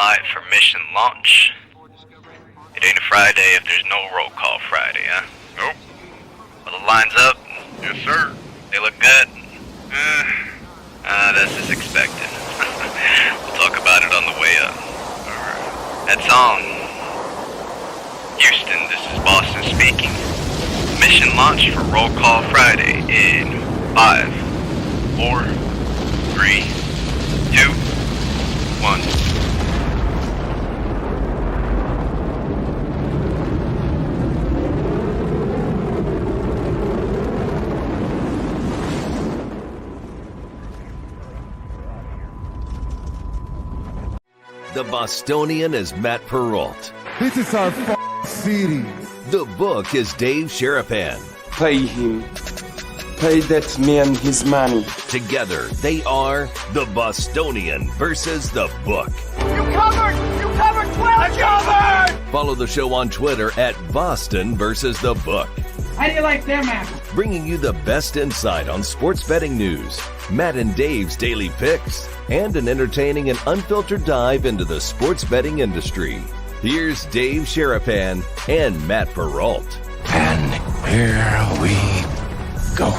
light for mission launch. It ain't a Friday if there's no roll call Friday, huh? Nope. Well, the line's up. Yes, sir. They look good. That's as expected. We'll talk about it on the way up. That's on. Houston, this is Boston speaking. Mission launch for Roll Call Friday in 5, 4, 3, 2, 1. The Bostonian is Matt Perrault. This is our city. The book is Dave Sharapan. Pay him. Pay that man his money. Together, they are the Bostonian versus the book. You covered! You covered! 12 covered! Follow the show on Twitter at Boston versus the book. How do you like them apples? Bringing you the best insight on sports betting news, Matt and Dave's daily picks, and an entertaining and unfiltered dive into the sports betting industry. Here's Dave Sharapan and Matt Perrault. And here we go.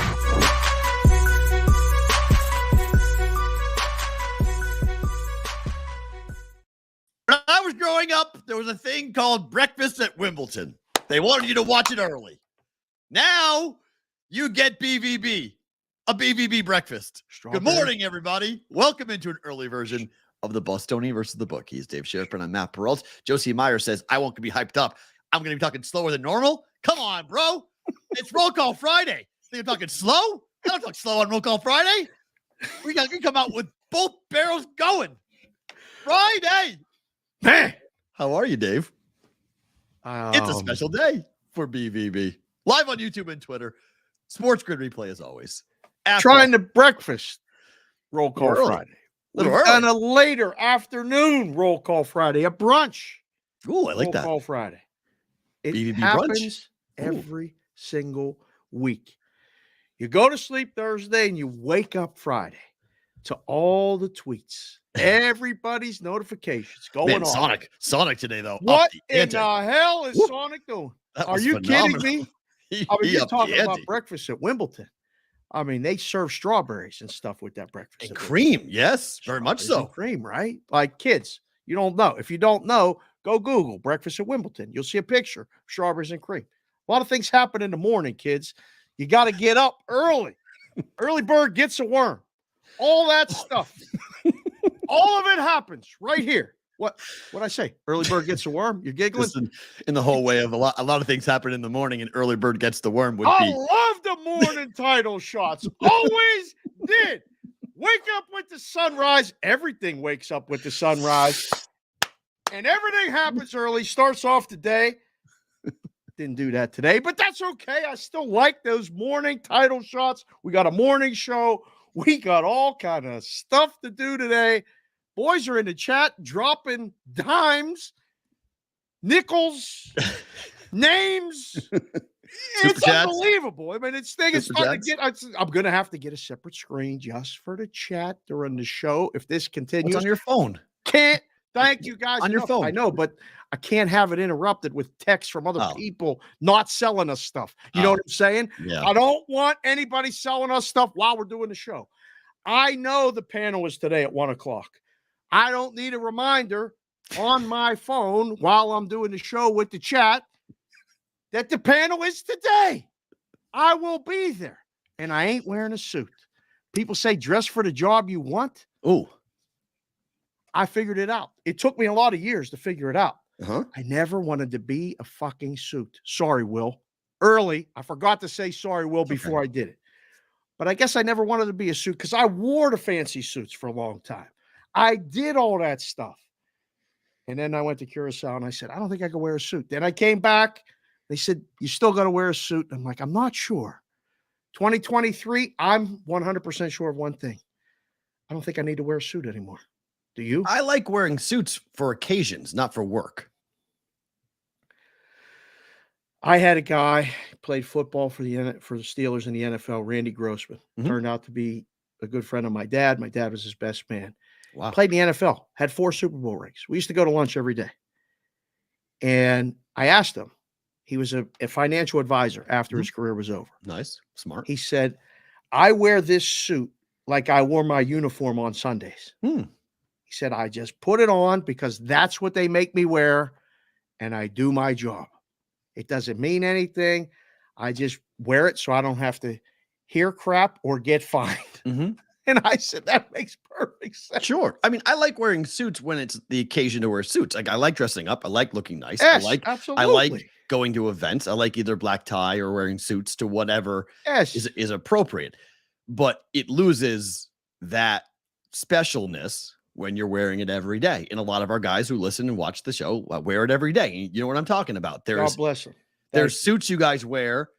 When I was growing up, there was a thing called breakfast at Wimbledon. They wanted you to watch it early. Now you get BVB, a BVB breakfast. Good morning, everybody. Welcome into an early version of the Bostonian versus the book. He's Dave Sharapan. I'm Matt Perrault. Josie Meyer says, I won't be hyped up. I'm going to be talking slower than normal. Come on, bro. It's Roll Call Friday. Think I'm talking slow? I don't talk slow on Roll Call Friday. We can come out with both barrels going. Friday. Man, how are you, Dave? It's a special day for BVB. Live on YouTube and Twitter. Sports Grid replay as always. Trying to breakfast Roll Call Friday. And a later afternoon Roll Call Friday, a brunch. Ooh, I like that. Roll Call Friday. It BVB happens brunch. every single week. You go to sleep Thursday and you wake up Friday to all the tweets, everybody's notifications going on. Sonic today, though. What in the hell is Sonic doing? Are you phenomenal. kidding me? You're talking about breakfast at Wimbledon. I mean, they serve strawberries and stuff with that breakfast. And cream, yes, very much so. Cream, right? Like kids, you don't know. If you don't know, go Google breakfast at Wimbledon. You'll see a picture of strawberries and cream. A lot of things happen in the morning, kids. You got to get up early. Early bird gets a worm. All that stuff. All of it happens right here. What I say? Early bird gets a worm. You're giggling. In the whole way of a lot of things happen in the morning, and early bird gets the worm would I be. love the morning title shots. Always did. Wake up with the sunrise. Everything wakes up with the sunrise, and everything happens early. Starts off the day. Didn't do that today, but that's okay. I still like those morning title shots. We got a morning show. We got all kind of stuff to do today. Boys are in the chat dropping dimes, nickels, names. It's chats. unbelievable. I mean, it's starting to chats. get. I'm going to have to get a separate screen just for the chat during the show. If this continues, What's on your phone? Can't. Thank you guys. On your phone. I know, but I can't have it interrupted with texts from other people not selling us stuff. You know what I'm saying? Yeah. I don't want anybody selling us stuff while we're doing the show. I know the panel is today at 1:00. I don't need a reminder on my phone while I'm doing the show with the chat that the panel is today. I will be there, and I ain't wearing a suit. People say dress for the job you want. Ooh. I figured it out. It took me a lot of years to figure it out. Uh-huh. I never wanted to be a fucking suit. Sorry, Will. Early, I forgot to say sorry, Will, before I did it. But I guess I never wanted to be a suit because I wore the fancy suits for a long time. I did all that stuff. And then I went to Curacao and I said, I don't think I can wear a suit. Then I came back. They said, you still got to wear a suit. I'm like, I'm not sure. 2023, I'm 100% sure of one thing. I don't think I need to wear a suit anymore. Do you? I like wearing suits for occasions, not for work. I had a guy played football for the Steelers in the NFL, Randy Grossman. Mhm. Turned out to be a good friend of my dad. My dad was his best man. Wow. Played in the NFL, had 4 Super Bowl rings. We used to go to lunch every day. And I asked him, he was a financial advisor after his career was over. Nice. Smart. He said, I wear this suit like I wore my uniform on Sundays. He said, I just put it on because that's what they make me wear, and I do my job. It doesn't mean anything. I just wear it so I don't have to hear crap or get fined. And I said, that makes perfect sense. Sure. I mean, I like wearing suits when it's the occasion to wear suits. Like, I like dressing up. I like looking nice. Yes, I absolutely. like going to events. I like either black tie or wearing suits to whatever is appropriate. But it loses that specialness when you're wearing it every day. And a lot of our guys who listen and watch the show wear it every day. You know what I'm talking about? God bless them. There's suits you guys wear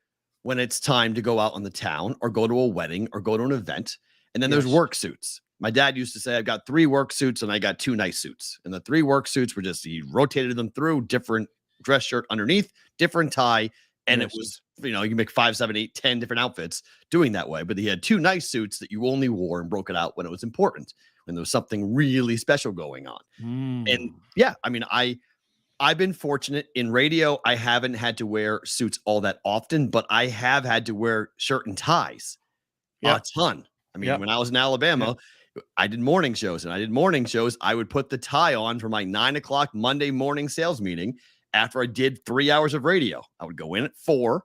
when it's time to go out on the town or go to a wedding or go to an event. And then there's work suits. My dad used to say, I've got 3 work suits and I got 2 nice suits. And the 3 work suits were just, he rotated them through, different dress shirt underneath, different tie. And it was, you know, you make 5, 7, 8, 10 different outfits doing that way. But he had 2 nice suits that you only wore and broke it out when it was important, when there was something really special going on. And yeah, I mean, I've been fortunate in radio. I haven't had to wear suits all that often, but I have had to wear shirt and ties a ton. I mean, when I was in Alabama, I did morning shows, and I would put the tie on for my 9 o'clock Monday morning sales meeting after I did 3 hours of radio. I would go in at 4,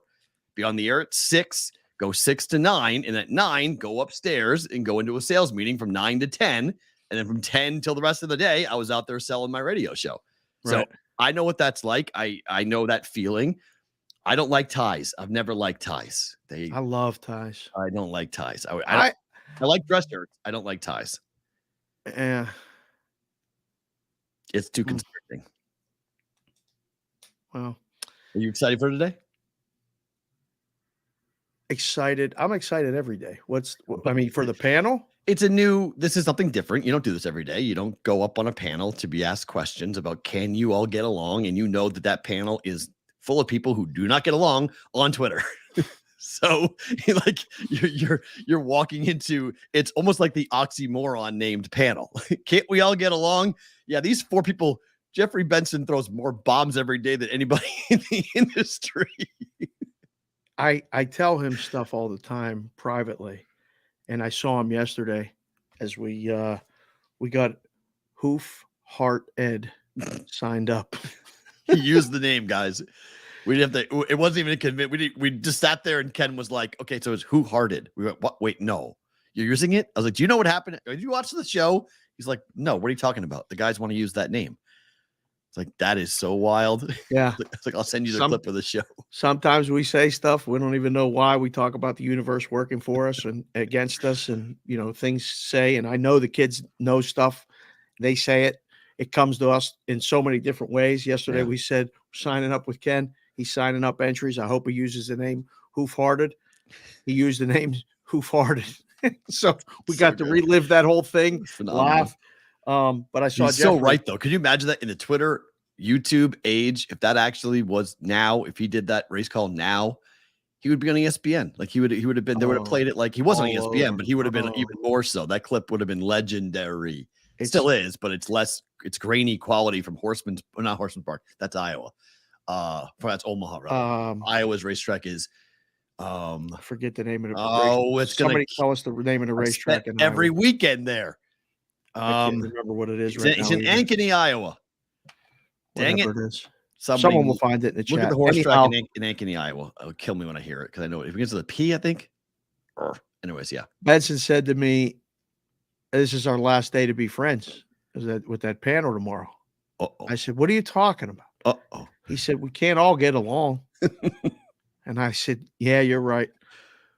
be on the air at 6, go 6 to 9, and at 9, go upstairs and go into a sales meeting from 9 to 10. And then from 10 till the rest of the day, I was out there selling my radio show. So I know what that's like. I know that feeling. I don't like ties. I've never liked ties. I love ties. I don't like ties. I like dress shirts. I don't like ties. Yeah. It's too constricting. Well, are you excited for today? Excited. I'm excited every day. For the panel? This is something different. You don't do this every day. You don't go up on a panel to be asked questions about, can you all get along? And you know that panel is full of people who do not get along on Twitter. So like you're walking into, it's almost like the oxymoron named panel. Can't we all get along? Yeah, these 4 people, Jeffrey Benson throws more bombs every day than anybody in the industry. I tell him stuff all the time privately. And I saw him yesterday as we got Hoof Heart Ed signed up. He used the name, guys. We didn't have to. It wasn't even a convince. We just sat there, and Ken was like, "Okay, so it's Who Hearted." We went, "What? Wait, no, you're using it." I was like, "Do you know what happened? Did you watch the show?" He's like, "No, what are you talking about? The guys want to use that name." It's like, that is so wild. Yeah, it's like I'll send you the clip of the show. Sometimes we say stuff we don't even know why. We talk about the universe working for us and against us, and things say. And I know the kids know stuff. They say it. It comes to us in so many different ways. Yesterday we said signing up with Ken. He's signing up entries. I hope he uses the name Hoof-Hearted. He used the name Hoof-Hearted. So we got to relive that whole thing, laugh. But I saw He's so right, though. Could you imagine that in the Twitter, YouTube age? If that actually was now, if he did that race call now, he would be on ESPN. Like he would have been, they would have played it like he wasn't on ESPN, but he would have been even more so. That clip would have been legendary. It still is, but it's less, it's grainy quality from not Horseman's Park. That's Iowa. That's Omaha, rather. Iowa's racetrack is I forget the name of the it's somebody tell us the name of the racetrack every weekend there. I can't remember what it is right now. It's in Ankeny, Iowa. Dang it. It is. Someone will find it in the chat. Look at the horse track in Ankeny, Iowa. It'll kill me when I hear it because I know it begins with a P, I think. Anyways, yeah. Benson said to me, "This is our last day to be friends with that panel tomorrow." Uh-oh. I said, "What are you talking about?" Uh-oh. He said, "We can't all get along." And I said, "Yeah, you're right."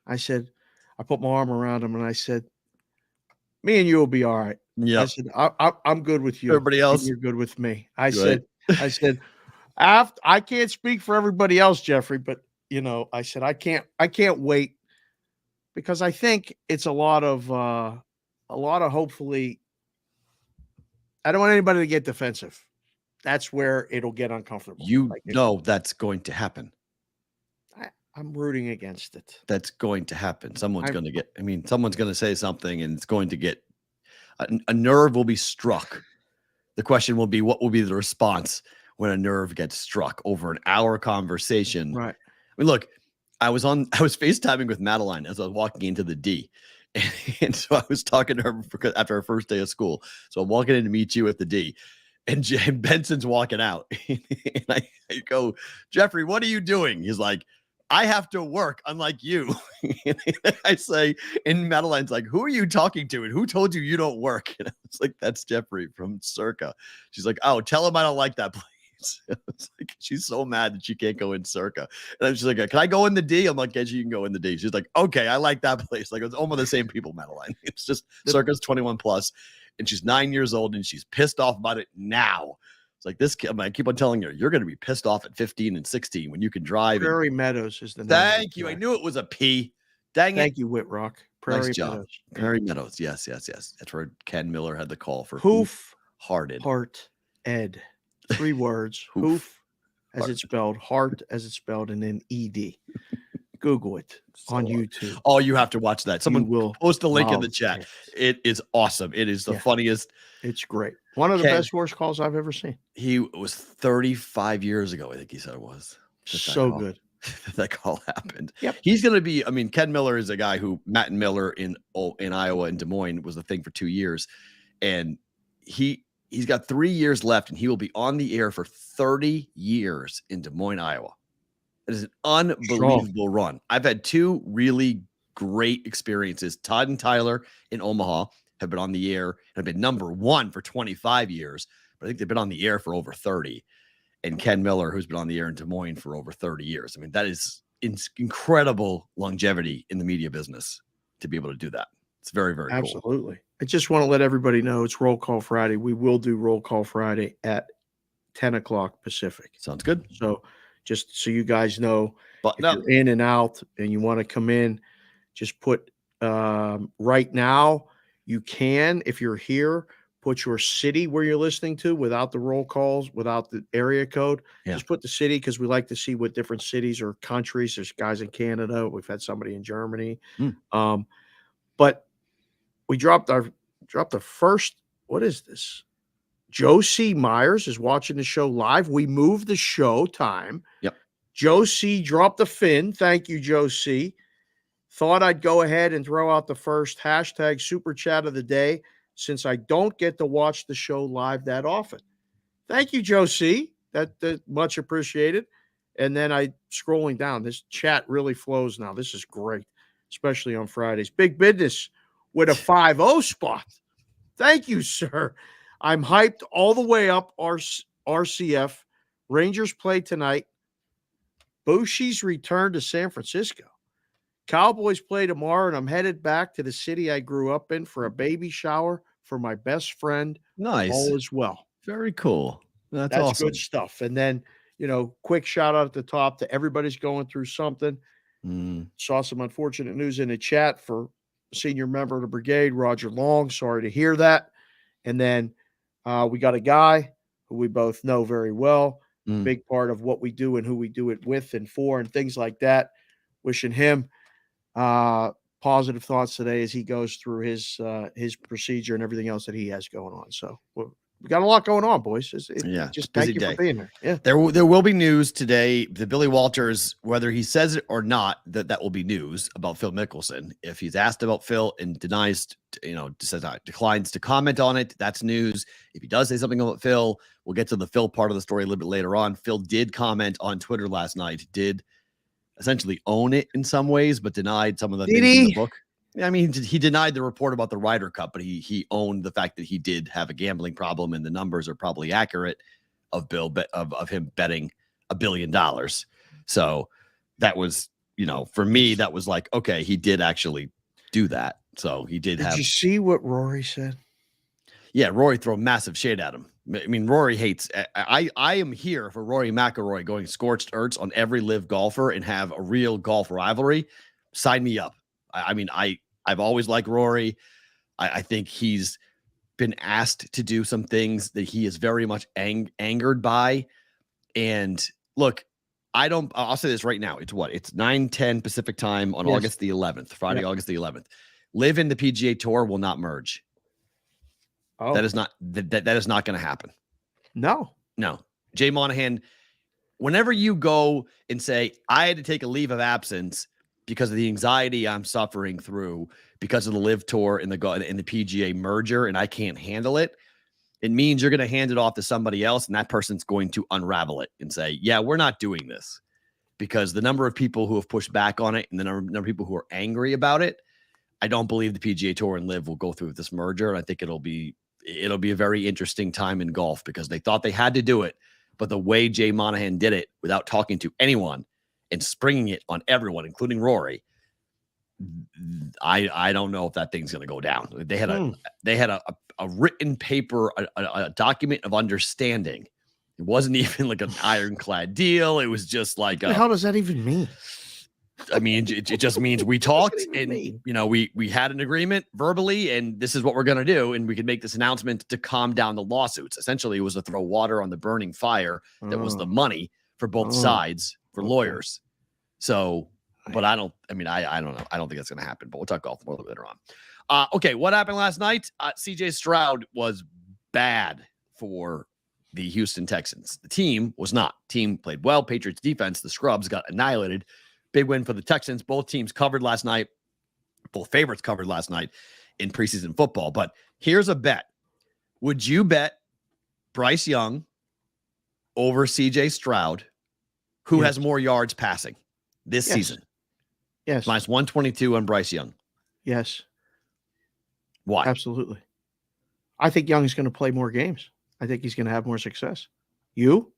I said, I put my arm around him and I said, "Me and you will be all right." Yeah. I said, I'm good with you. Everybody else, you're good with me. I said, I can't speak for everybody else, Jeffrey, but I said, I can't wait because I think it's a lot of hopefully, I don't want anybody to get defensive. That's where it'll get uncomfortable. That's going to happen. I'm rooting against it. That's going to happen. Someone's going to say something and it's going to get, A nerve will be struck. The question will be, what will be the response when a nerve gets struck over an hour conversation? Right. I mean, look, I was FaceTiming with Madeline as I was walking into the D. And so I was talking to her after our first day of school. So I'm walking in to meet you at the D. And Benson's walking out. And I go, Jeffrey, what are you doing? He's like, I have to work, unlike you. I say, and Madeline's like, who are you talking to? And who told you don't work? And I was like, that's Jeffrey from Circa. She's like, oh, tell him I don't like that place. It's like, she's so mad that she can't go in Circa. And she's like, can I go in the D? I'm like, yes, you can go in the D. She's like, okay, I like that place. Like, it's almost the same people, Madeline. It's just Circa's 21 plus. And she's 9 years old and she's pissed off about it now. It's like this kid, I keep on telling her, you're going to be pissed off at 15 and 16 when you can drive. Prairie Meadows is the name. Thank you. I knew it was a P. Dang it. Thank you, Whitrock. Prairie Nice job. Meadows. Prairie Meadows. Yes. That's where Ken Miller had the call for Hoof-hearted. Heart Ed. 3 words. Hoof as it's spelled, heart as it's spelled, and then ED. Google it on YouTube. Oh, you have to watch that. Someone will post the link in the chat. It. It is awesome. It is the funniest. It's great. One of the best horse calls I've ever seen. He was 35 years ago, I think he said it was. So good. That call happened. Yep. He's going to be, Ken Miller is a guy who Matt and Miller in Iowa and Des Moines was the thing for 2 years. And he's got 3 years left and he will be on the air for 30 years in Des Moines, Iowa. It is an unbelievable run. I've had 2 really great experiences. Todd and Tyler in Omaha have been on the air and have been number 1 for 25 years, but I think they've been on the air for over 30. And Ken Miller, who's been on the air in Des Moines for over 30 years. I mean, that is incredible longevity in the media business to be able to do that. It's very, very cool. Absolutely. I just want to let everybody know it's Roll Call Friday. We will do Roll Call Friday at 10 o'clock Pacific. Sounds good. So just so you guys know, but if you're in and out and you want to come in, just put right now. You can, if you're here, put your city where you're listening to without the roll calls, without the area code. Yeah. Just put the city because we like to see what different cities or countries. There's guys in Canada. We've had somebody in Germany. But we dropped the first. What is this? Joe C. Myers is watching the show live. We moved the show time. Yep. Joe C. dropped the fin. Thank you, Joe C. Thought I'd go ahead and throw out the first hashtag super chat of the day since I don't get to watch the show live that often. Thank you, Joe C. That much appreciated. And then scrolling down, this chat really flows now. This is great, especially on Fridays. Big business with a 5-0 spot. Thank you, sir. I'm hyped all the way up. RCF. Rangers play tonight. Bushi's return to San Francisco. Cowboys play tomorrow, and I'm headed back to the city I grew up in for a baby shower for my best friend. Nice. All is well. Very cool. That's awesome. Good stuff. And then, quick shout out at the top to everybody's going through something. Saw some unfortunate news in the chat for a senior member of the brigade, Roger Long. Sorry to hear that. And then we got a guy who we both know very well, big part of what we do and who we do it with and for and things like that. Wishing him positive thoughts today as he goes through his procedure and everything else that he has going on. So we got a lot going on, boys. Just thank you for being there. Yeah, there will be news today. The Billy Walters, whether he says it or not, that will be news about Phil Mickelson. If he's asked about Phil and declines to comment on it, that's news. If he does say something about Phil, we'll get to the Phil part of the story a little bit later on. Phil did comment on Twitter last night. Did essentially own it in some ways, but denied some of the things in the book. I mean, he denied the report about the Ryder Cup, but he owned the fact that he did have a gambling problem, and the numbers are probably accurate of him betting $1 billion. So that was, for me, that was like, okay, he did actually do that. So he did have. Did you see what Rory said? Yeah, Rory threw massive shade at him. I mean, Rory hates. I am here for Rory McIlroy going scorched earths on every live golfer and have a real golf rivalry. Sign me up. I've always liked Rory. I think he's been asked to do some things that he is very much angered by. And look, I'll say this right now. It's 9:10 Pacific time on August the 11th, Friday, August the 11th. Live in the PGA Tour will not merge. Oh, That is not that is not going to happen. no. No. Jay Monahan, whenever you go and say, I had to take a leave of absence because of the anxiety I'm suffering through because of the Live Tour and the PGA merger, and I can't handle it, it means you're going to hand it off to somebody else, and that person's going to unravel it and say, yeah, we're not doing this. Because the number of people who have pushed back on it and the number of people who are angry about it, I don't believe the PGA Tour and Live will go through with this merger. And I think it'll be a very interesting time in golf because they thought they had to do it. But the way Jay Monahan did it without talking to anyone and springing it on everyone, including Rory, I don't know if that thing's going to go down. They had a written paper, a document of understanding. It wasn't even like an ironclad deal. It was just like, What the hell does that even mean? I mean, it just means we talked and, we had an agreement verbally and this is what we're going to do. And we could make this announcement to calm down the lawsuits. Essentially, it was to throw water on the burning fire. That was the money for both sides for lawyers. So, but I don't know. I don't think that's going to happen, but we'll talk golf more later on. Okay. What happened last night? CJ Stroud was bad for the Houston Texans. The team was not. Team played well. Patriots defense, the scrubs got annihilated. Big win for the Texans. Both teams covered last night. Both favorites covered last night in preseason football. But here's a bet. Would you bet Bryce Young over CJ Stroud, who has more yards passing this season? Yes. Minus 122 on Bryce Young. Yes. Why? Absolutely. I think Young's going to play more games. I think he's going to have more success. You?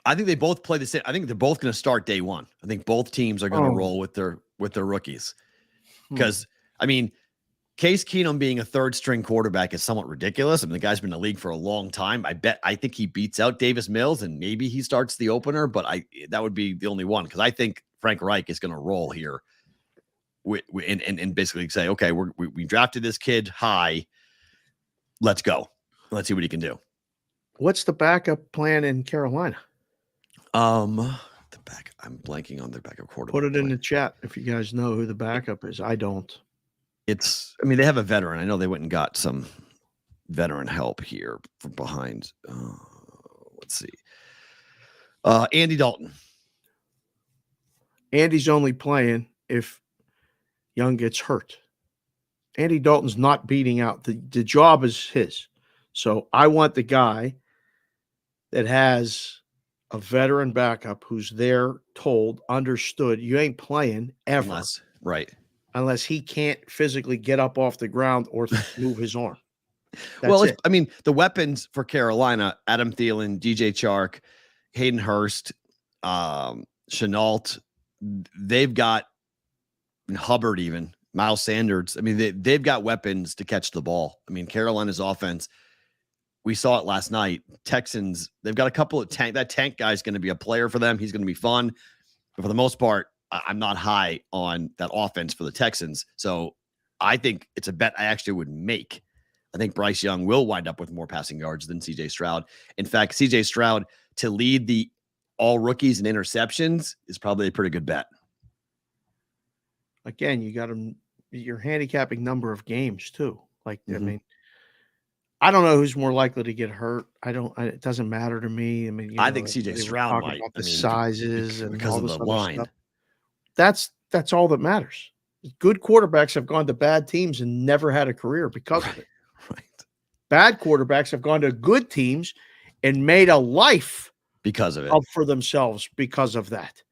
I think they both play the same. I think they're both going to start day one. I think both teams are going to roll with their rookies. Because, Case Keenum being a third string quarterback is somewhat ridiculous. The guy's been in the league for a long time. I think he beats out Davis Mills and maybe he starts the opener, but that would be the only one. Because I think Frank Reich is going to roll here and basically say, okay, we drafted this kid high. Let's go. Let's see what he can do. What's the backup plan in Carolina? I'm blanking on their backup quarterback. Put it in the chat if you guys know who the backup is. I don't. They have a veteran. I know they went and got some veteran help here from behind. Let's see. Andy Dalton. Andy's only playing if Young gets hurt. Andy Dalton's not beating out. The job is his. So I want the guy that has a veteran backup who's there, told, understood, you ain't playing ever. Unless he can't physically get up off the ground or move his arm. The weapons for Carolina, Adam Thielen, DJ Chark, Hayden Hurst, Chenault, they've got Hubbard even, Miles Sanders. They've got weapons to catch the ball. Carolina's offense, we saw it last night. Texans, they've got a couple of that tank guy's going to be a player for them. He's going to be fun. But for the most part, I'm not high on that offense for the Texans. So I think it's a bet I actually would make. I think Bryce Young will wind up with more passing yards than CJ Stroud. In fact, CJ Stroud to lead the all rookies in interceptions is probably a pretty good bet. Again, you're handicapping number of games too. I don't know who's more likely to get hurt. It doesn't matter to me. I think CJ Stroud might. The sizes and because all of this the other line. Stuff. That's all that matters. Good quarterbacks have gone to bad teams and never had a career because of it. Right. Bad quarterbacks have gone to good teams and made a life because of it for themselves because of that.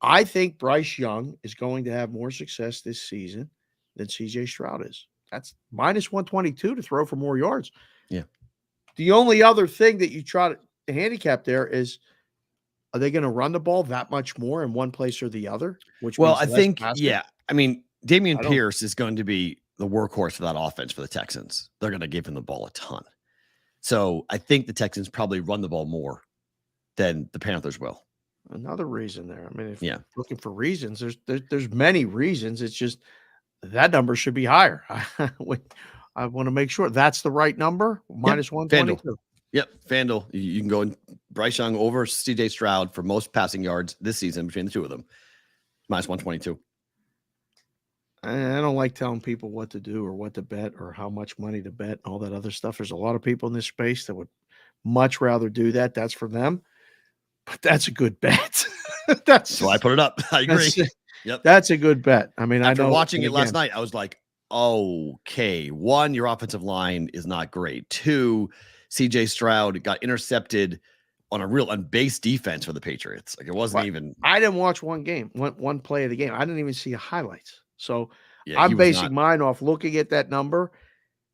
I think Bryce Young is going to have more success this season than CJ Stroud is. That's minus 122 to throw for more yards. Yeah. The only other thing that you try to handicap there is, are they going to run the ball that much more in one place or the other? I think, Dameon Pierce is going to be the workhorse for that offense for the Texans. They're going to give him the ball a ton. So I think the Texans probably run the ball more than the Panthers will. Another reason there. If you're looking for reasons, there's many reasons. It's just that number should be higher. I want to make sure that's the right number. Minus 122. Yep. FanDuel. You can go in Bryce Young over CJ Stroud for most passing yards this season between the two of them. Minus 122. I don't like telling people what to do or what to bet or how much money to bet and all that other stuff. There's a lot of people in this space that would much rather do that. That's for them. But that's a good bet. So I put it up. I agree. Yep. That's a good bet. I mean, after I know watching it last night, I was like, okay, one, your offensive line is not great. Two, CJ Stroud got intercepted on base defense for the Patriots. Like it wasn't even. I didn't watch one play of the game. I didn't even see highlights. So Yeah, I'm basing mine off looking at that number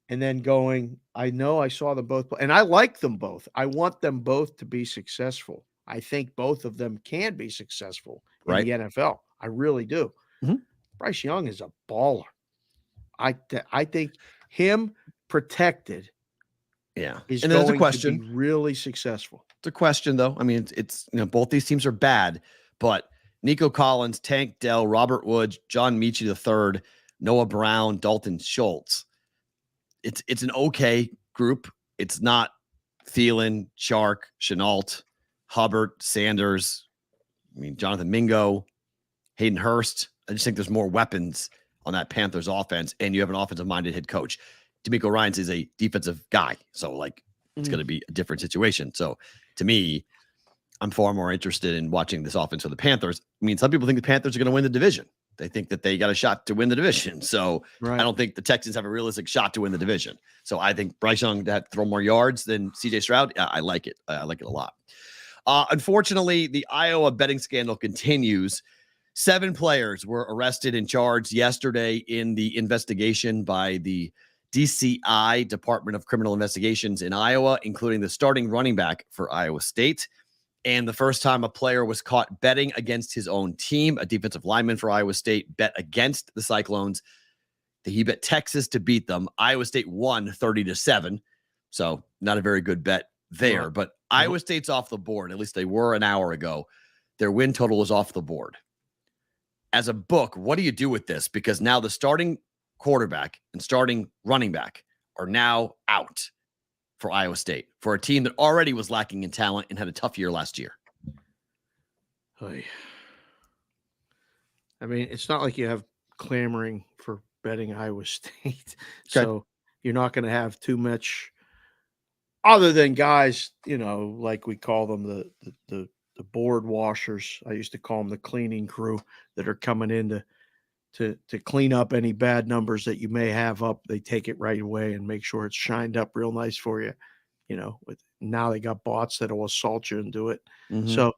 and then going, I know I saw them both play, and I like them both. I want them both to be successful. I think both of them can be successful in the NFL. I really do. Mm-hmm. Bryce Young is a baller. I think him protected. Yeah, is and there's going a question. To be really successful. It's a question though. I mean, it's both these teams are bad, but Nico Collins, Tank Dell, Robert Woods, John Mechie III, Noah Brown, Dalton Schultz. It's an okay group. It's not Thielen, Chark, Chenault, Hubbard, Sanders. I mean, Jonathan Mingo, Hayden Hurst. I just think there's more weapons on that Panthers offense, and you have an offensive-minded head coach. D'Amico Ryans is a defensive guy, so like it's going to be a different situation. So to me, I'm far more interested in watching this offense for the Panthers. I mean, some people think the Panthers are going to win the division. They think that they got a shot to win the division. So I don't think the Texans have a realistic shot to win the division. So I think Bryce Young to throw more yards than CJ Stroud. I like it. I like it a lot. Unfortunately, the Iowa betting scandal continues. 7 players were arrested and charged yesterday in the investigation by the DCI, Department of Criminal Investigations in Iowa, including the starting running back for Iowa State. And the first time a player was caught betting against his own team, a defensive lineman for Iowa State bet against the Cyclones. He bet Texas to beat them. Iowa State won 30-7. So not a very good bet there, but Iowa State's off the board. At least they were an hour ago. Their win total is off the board. As a book, what do you do with this? Because now the starting quarterback and starting running back are now out for Iowa State, for a team that already was lacking in talent and had a tough year last year. I mean, it's not like you have clamoring for betting Iowa State. So you're not going to have too much other than guys, like we call them the board washers. I used to call them the cleaning crew that are coming in to clean up any bad numbers that you may have up. They take it right away and make sure it's shined up real nice for you. Now they got bots that will assault you and do it. Mm-hmm. So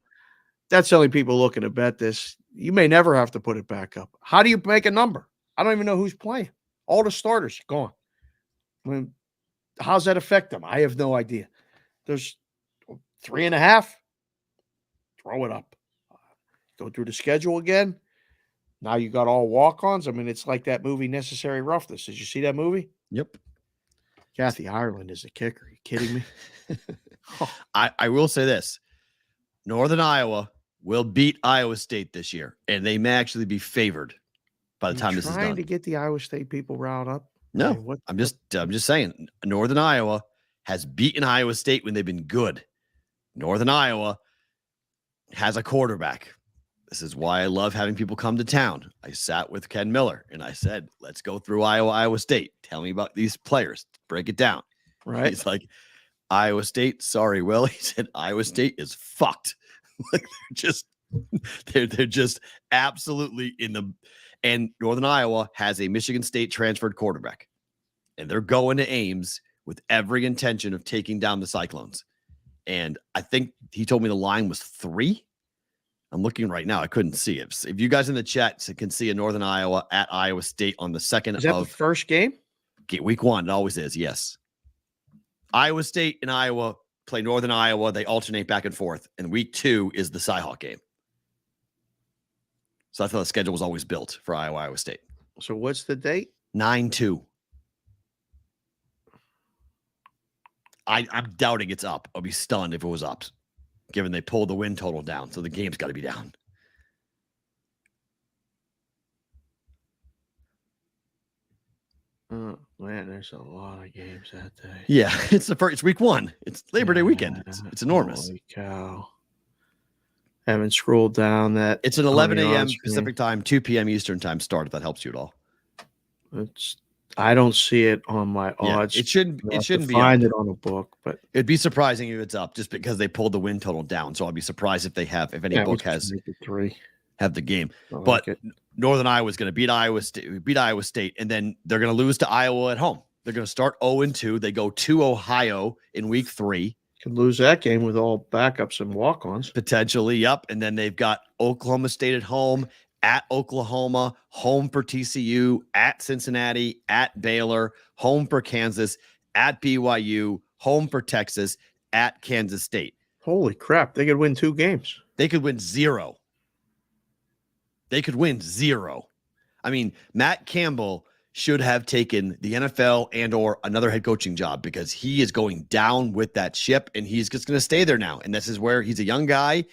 that's the only people looking to bet this. You may never have to put it back up. How do you make a number? I don't even know who's playing. All the starters gone. I mean, how's that affect them? I have no idea. There's 3.5. Throw it up. Go through the schedule again. Now you got all walk-ons. I mean, it's like that movie Necessary Roughness. Did you see that movie? Yep. Kathy Ireland is a kicker. Are you kidding me? I will say this. Northern Iowa will beat Iowa State this year, and they may actually be favored by the time this is done. Trying to get the Iowa State people riled up? No, I mean, I'm just saying. Northern Iowa has beaten Iowa State when they've been good. Northern Iowa has a quarterback. This is why I love having people come to town. I sat with Ken Miller and I said, let's go through Iowa State. Tell me about these players. Break it down. Right. He's like, Iowa State. Sorry, Will. He said, Iowa State is fucked. Like they're just absolutely in the, and Northern Iowa has a Michigan State transferred quarterback, and they're going to Ames with every intention of taking down the Cyclones. And I think he told me the line was 3. I'm looking right now. I couldn't see it. If you guys in the chat can see a Northern Iowa at Iowa State on the 2nd Is that the first game? Week 1. It always is. Yes. Iowa State and Iowa play Northern Iowa. They alternate back and forth. And week 2 is the Cyhawk game. So I thought the schedule was always built for Iowa State. So what's the date? 9-2. I'm doubting it's up. I'll be stunned if it was up, given they pulled the win total down. So the game's got to be down. Oh, man, there's a lot of games that day. Yeah, it's week 1. It's Labor Day weekend. It's enormous. Holy cow. Haven't scrolled down that. It's an 11 a.m. Pacific time, 2 p.m. Eastern time start, if that helps you at all. I don't see it on my Yeah, odds. it shouldn't be find up. it on a book, but It'd be surprising if it's up just because they pulled the win total down. So I'd be surprised if any book has make it 3. have the game. I like But it. Northern Iowa is going to beat Iowa State, and then they're going to lose to Iowa at home. They're going to start 0-2. They go to Ohio in week 3. Could lose that game with all backups and walk-ons. Potentially, yep. And then they've got Oklahoma State at home, at Oklahoma, home for TCU, at Cincinnati, at Baylor, home for Kansas, at BYU, home for Texas, at Kansas State. Holy crap. They could win 2 games. They could win 0. They could win 0. I mean, Matt Campbell should have taken the NFL and or another head coaching job because he is going down with that ship and he's just going to stay there now. And this is where he's a young guy.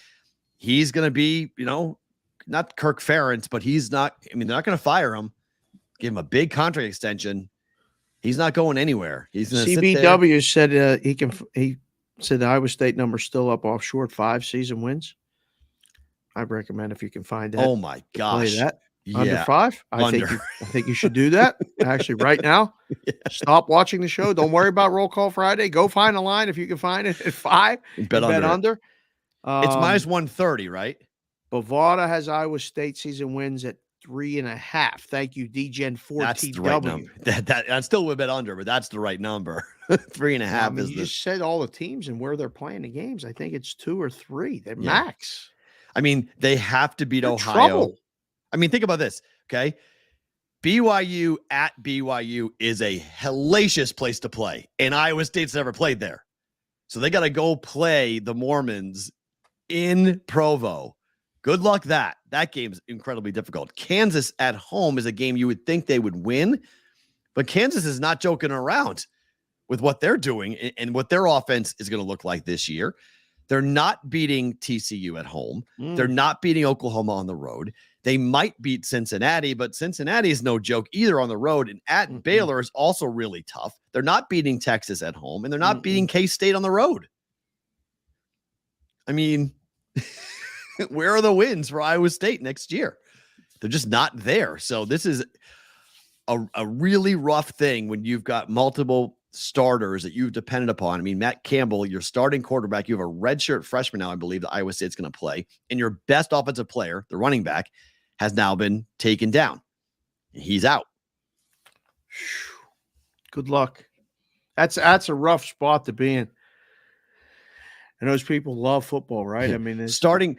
He's going to be, not Kirk Ferentz, but he's not. I mean, they're not going to fire him. Give him a big contract extension. He's not going anywhere. He's going to CBW said he said the Iowa State number's still up off short 5 season wins. I'd recommend if you can find that. Oh my gosh. Play that. Yeah. Under 5? I think you should do that. Actually, right now. Yeah. Stop watching the show. Don't worry about Roll Call Friday. Go find a line if you can find it at 5. Bet under. It's minus 130, right? Bovada has Iowa State season wins at 3.5. Thank you, DGen4TW. That's the right number. That still would bet under, but that's the right number. 3.5 is you just said all the teams and where they're playing the games. I think it's 2 or 3. They're max. I mean, they have to beat Ohio. Trouble. I mean, think about this, okay? BYU at BYU is a hellacious place to play, and Iowa State's never played there. So they got to go play the Mormons in Provo. Good luck that. That game's incredibly difficult. Kansas at home is a game you would think they would win, but Kansas is not joking around with what they're doing and what their offense is going to look like this year. They're not beating TCU at home. They're not beating Oklahoma on the road. They might beat Cincinnati, but Cincinnati is no joke either on the road. And at Baylor is also really tough. They're not beating Texas at home, and they're not beating K-State on the road. I mean, where are the wins for Iowa State next year? They're just not there. So this is a really rough thing when you've got multiple starters that you've depended upon. I mean, Matt Campbell, your starting quarterback, you have a redshirt freshman now, I believe, that Iowa State's going to play, and your best offensive player, the running back, has now been taken down. He's out. Good luck. That's a rough spot to be in. And those people love football, right? I mean, starting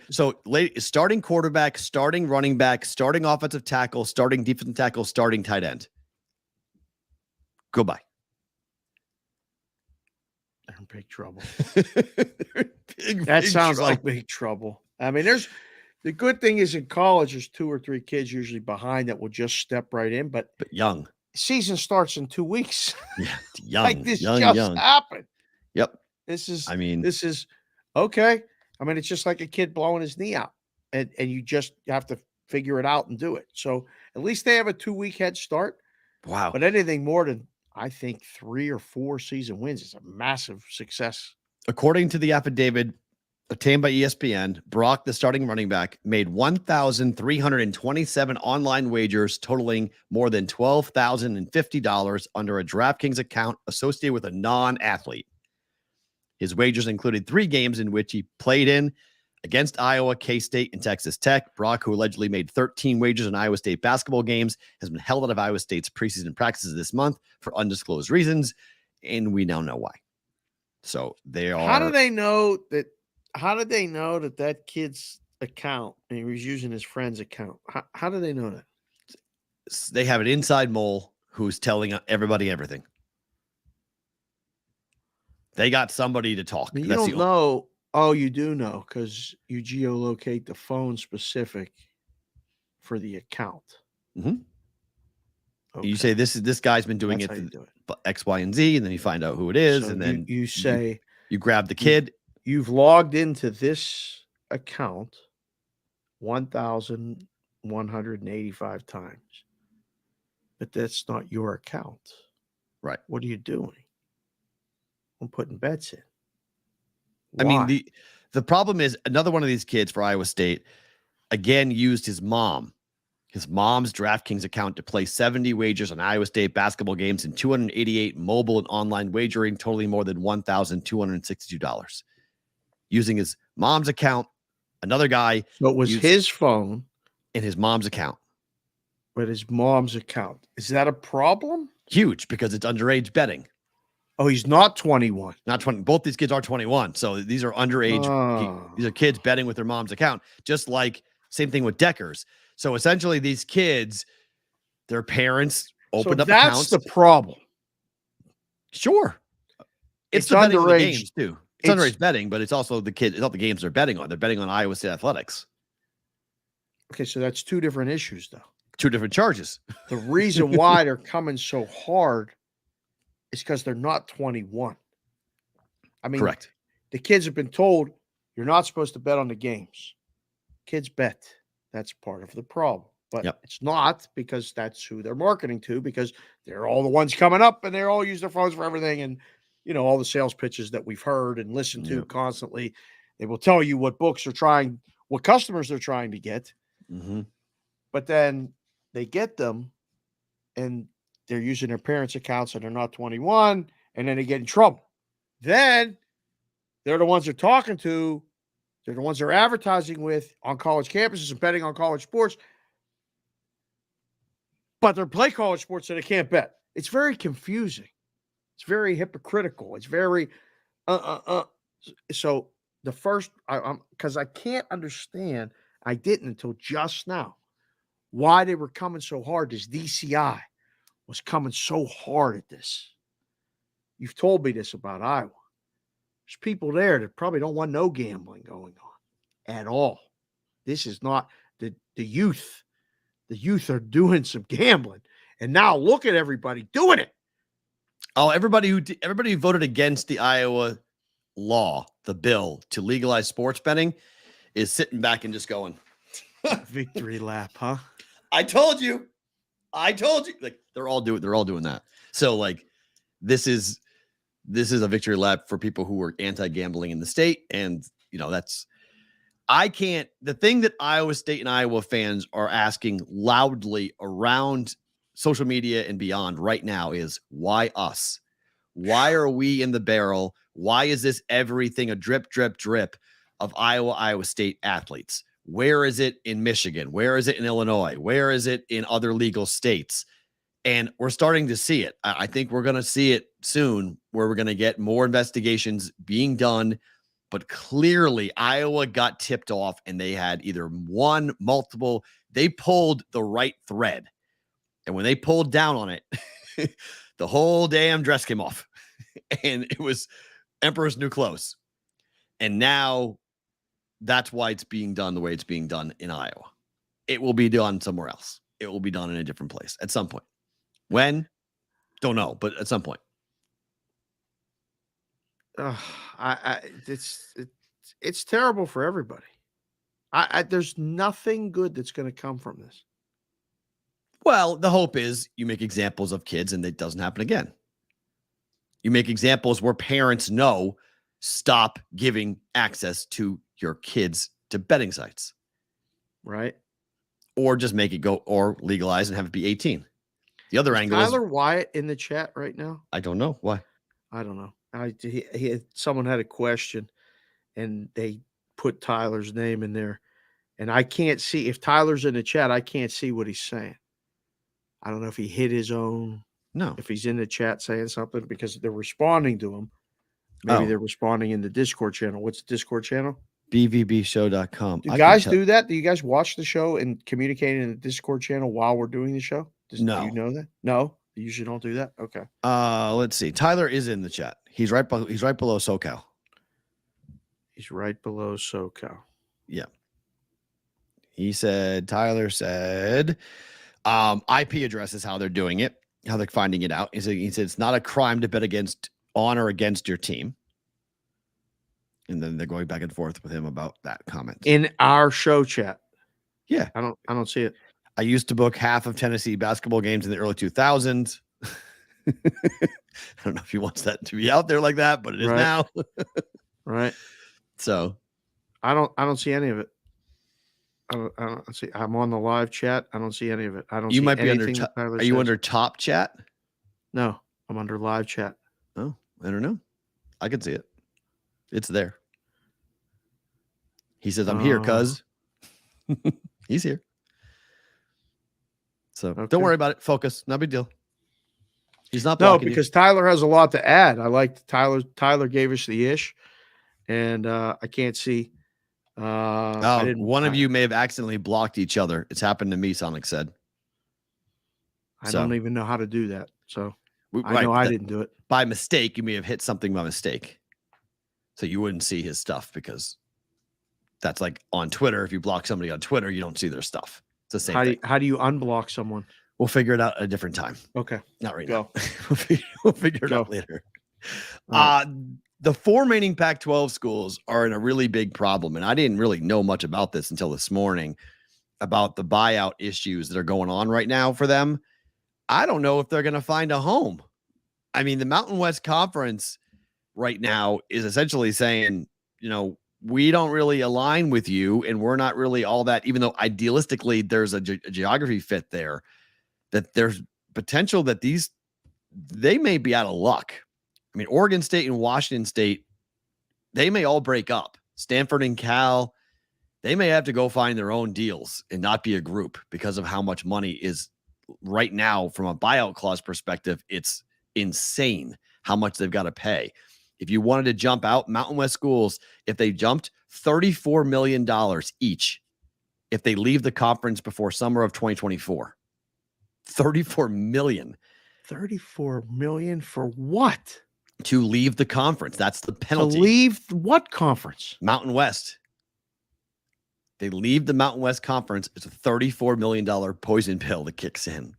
quarterback, starting running back, starting offensive tackle, starting defensive tackle, starting tight end. Goodbye. They're in big trouble. That sounds trouble. like big trouble. I mean, the good thing is in college, there's 2 or 3 kids usually behind that will just step right in, but young. Season starts in 2 weeks. Yeah, young. Like this young, just young. happened. Yep. This is okay. I mean, it's just like a kid blowing his knee out, and you just have to figure it out and do it. So at least they have a 2-week head start. Wow. But anything more than, I think, 3 or 4 season wins is a massive success. According to the affidavit obtained by ESPN, Brock, the starting running back, made 1,327 online wagers totaling more than $12,050 under a DraftKings account associated with a non-athlete. His wagers included 3 games in which he played in against Iowa, K-State, and Texas Tech. Brock, who allegedly made 13 wagers in Iowa State basketball games, has been held out of Iowa State's preseason practices this month for undisclosed reasons, and we now know why. So they are. How do they know that? How did they know that kid's account, and he was using his friend's account? How do they know that? They have an inside mole who's telling everybody everything. They got somebody to talk. You don't know. Oh, you do know because you geolocate the phone specific for the account. Mm-hmm. Okay. You say this guy's been doing it, X, Y, and Z, and then you find out who it is, so and then you say you grab the kid. You've logged into this account 1,185 times, but that's not your account, right? What are you doing? I'm putting bets in. Why? I mean, the problem is another one of these kids for Iowa State, again, used his mom his mom's DraftKings account to place 70 wagers on Iowa State basketball games and 288 mobile and online wagering, totaling more than $1,262. Using his mom's account, another guy. So it was his phone in his mom's account. But his mom's account. Is that a problem? Huge, because it's underage betting. Oh, he's not 21. Not 20. Both these kids are 21. So these are underage. These are kids betting with their mom's account. Just like same thing with Deckers. So essentially these kids, their parents opened up accounts. That's the problem. Sure. It's the underage betting on the games too. It's underage betting, but it's also the kids. It's not the games they're betting on. They're betting on Iowa State athletics. Okay, so that's two different issues, though. Two different charges. The reason why they're coming so hard is because they're not 21. I mean, correct. The kids have been told you're not supposed to bet on the games. Kids bet. That's part of the problem. But it's not, because that's who they're marketing to, because they're all the ones coming up and they all use their phones for everything. And, you know, all the sales pitches that we've heard and listened to constantly, they will tell you what books are trying, what customers they're trying to get. Mm-hmm. But then they get them and they're using their parents' accounts and they're not 21, and then they get in trouble. Then they're the ones they're talking to. They're the ones they're advertising with on college campuses and betting on college sports. But they play college sports, so they can't bet. It's very confusing. It's very hypocritical. It's very So the first, because I can't understand, I didn't until just now, why they were coming so hard. This DCI was coming so hard at this. You've told me this about Iowa. There's people there that probably don't want no gambling going on at all. This is not the youth. The youth are doing some gambling, and now look at everybody doing it. Oh, everybody who voted against the Iowa law, the bill to legalize sports betting, is sitting back and just going, victory lap, huh? I told you. Like they're all doing that. So like this is a victory lap for people who were anti-gambling in the state. And the thing that Iowa State and Iowa fans are asking loudly around social media and beyond right now is, why us? Why are we in the barrel? Why is this everything a drip, drip, drip of Iowa State athletes? Where is it in Michigan? Where is it in Illinois? Where is it in other legal states? And we're starting to see it. I think we're going to see it soon, where we're going to get more investigations being done. But clearly, Iowa got tipped off, and they had either one, multiple. They pulled the right thread. And when they pulled down on it, the whole damn dress came off. And it was Emperor's New Clothes. And now that's why it's being done the way it's being done in Iowa. It will be done somewhere else. It will be done in a different place at some point. When? Don't know, but at some point. It's terrible for everybody. There's nothing good that's going to come from this. Well, the hope is you make examples of kids and it doesn't happen again. You make examples where parents know, stop giving access to your kids to betting sites. Right. Or just make it go, or legalize and have it be 18. The other angle is Tyler Wyatt in the chat right now. I don't know why. I don't know. Someone had a question and they put Tyler's name in there, and I can't see if Tyler's in the chat. I can't see what he's saying. I don't know if he hit his own. No, if he's in the chat saying something, because they're responding to him. Maybe they're responding in the Discord channel. What's the Discord channel? bvbshow.com. Do guys do that? Do you guys watch the show and communicate in the Discord channel while we're doing the show? No. Do you know that? No, you usually don't do that. Okay. Let's see. Tyler is in the chat. He's right below SoCal. He's right below SoCal. Yeah. Tyler said, IP address is how they're doing it, how they're finding it out. He said it's not a crime to bet on or against your team. And then they're going back and forth with him about that comment in our show chat. Yeah. I don't see it. I used to book half of Tennessee basketball games in the early 2000s. I don't know if he wants that to be out there like that, but it is now. Right. So I don't see any of it. I don't see. I'm on the live chat. I don't see any of it. I don't. You see might be under. anything that Tyler Are you says. under top chat? No, I'm under live chat. Oh, I don't know. I can see it. It's there. He says, "I'm here, cuz." He's here. So don't worry about it. Focus. No big deal. He's not blocking because Tyler has a lot to add. I like Tyler gave us the ish, and I can't see. One of you may have accidentally blocked each other. It's happened to me, Sonic said. I don't even know how to do that. So I right, know I didn't do it. By mistake, you may have hit something by mistake. So you wouldn't see his stuff because that's like on Twitter. If you block somebody on Twitter, you don't see their stuff. It's the same thing. How do you unblock someone? We'll figure it out at a different time. Okay. Not right Go. now. We'll figure it out later. Right. The 4 remaining Pac-12 schools are in a really big problem. And I didn't really know much about this until this morning about the buyout issues that are going on right now for them. I don't know if they're going to find a home. I mean, the Mountain West Conference right now is essentially saying, we don't really align with you and we're not really all that, even though idealistically there's a geography fit there, that there's potential that they may be out of luck. I mean, Oregon State and Washington State, they may all break up. Stanford and Cal, they may have to go find their own deals and not be a group because of how much money is right now from a buyout clause perspective. It's insane how much they've got to pay. If you wanted to jump out, Mountain West schools, if they jumped $34 million each, if they leave the conference before summer of 2024, $34 million. $34 million for what? To leave the conference. That's the penalty. To leave what conference? Mountain West. They leave the Mountain West Conference. It's a $34 million poison pill that kicks in.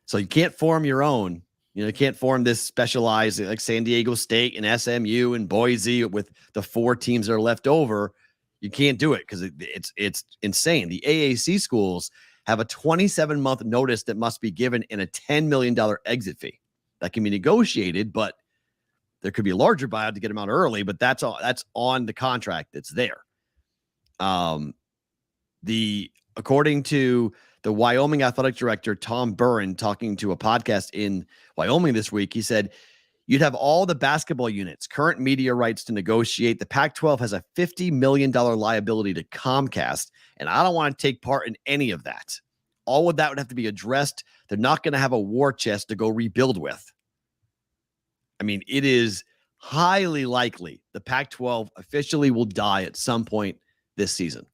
So you can't form your own. You can't form this specialized like San Diego State and SMU and Boise with the 4 teams that are left over. You can't do it because it's insane. The AAC schools have a 27-month notice that must be given and a $10 million exit fee. That can be negotiated, but there could be a larger buyout to get them out early, but that's on the contract that's there. According to the Wyoming athletic director, Tom Burren, talking to a podcast in Wyoming this week, he said, you'd have all the basketball units, current media rights to negotiate. The Pac-12 has a $50 million liability to Comcast, and I don't want to take part in any of that. All of that would have to be addressed. They're not going to have a war chest to go rebuild with. I mean, it is highly likely the Pac-12 officially will die at some point this season.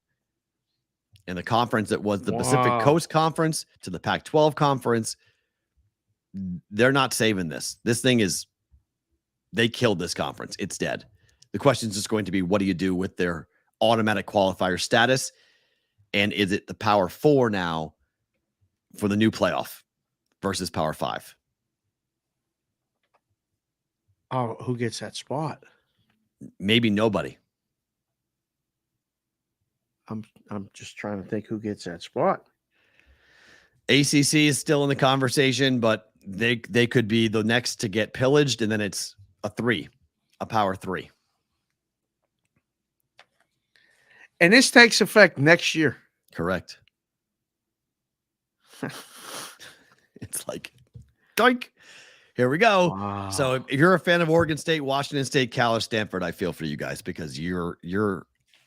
And the conference that was the Pacific Coast Conference to the Pac-12 Conference, they're not saving this. This thing they killed this conference. It's dead. The question is just going to be, what do you do with their automatic qualifier status? And is it the Power 4 now for the new playoff versus Power 5? Oh, who gets that spot? Maybe nobody. I'm just trying to think who gets that spot. ACC is still in the conversation, but they could be the next to get pillaged, and then it's a Power 3. And this takes effect next year. Correct. It's like, doink. Here we go. Wow. So if you're a fan of Oregon State, Washington State, Cal, or Stanford, I feel for you guys because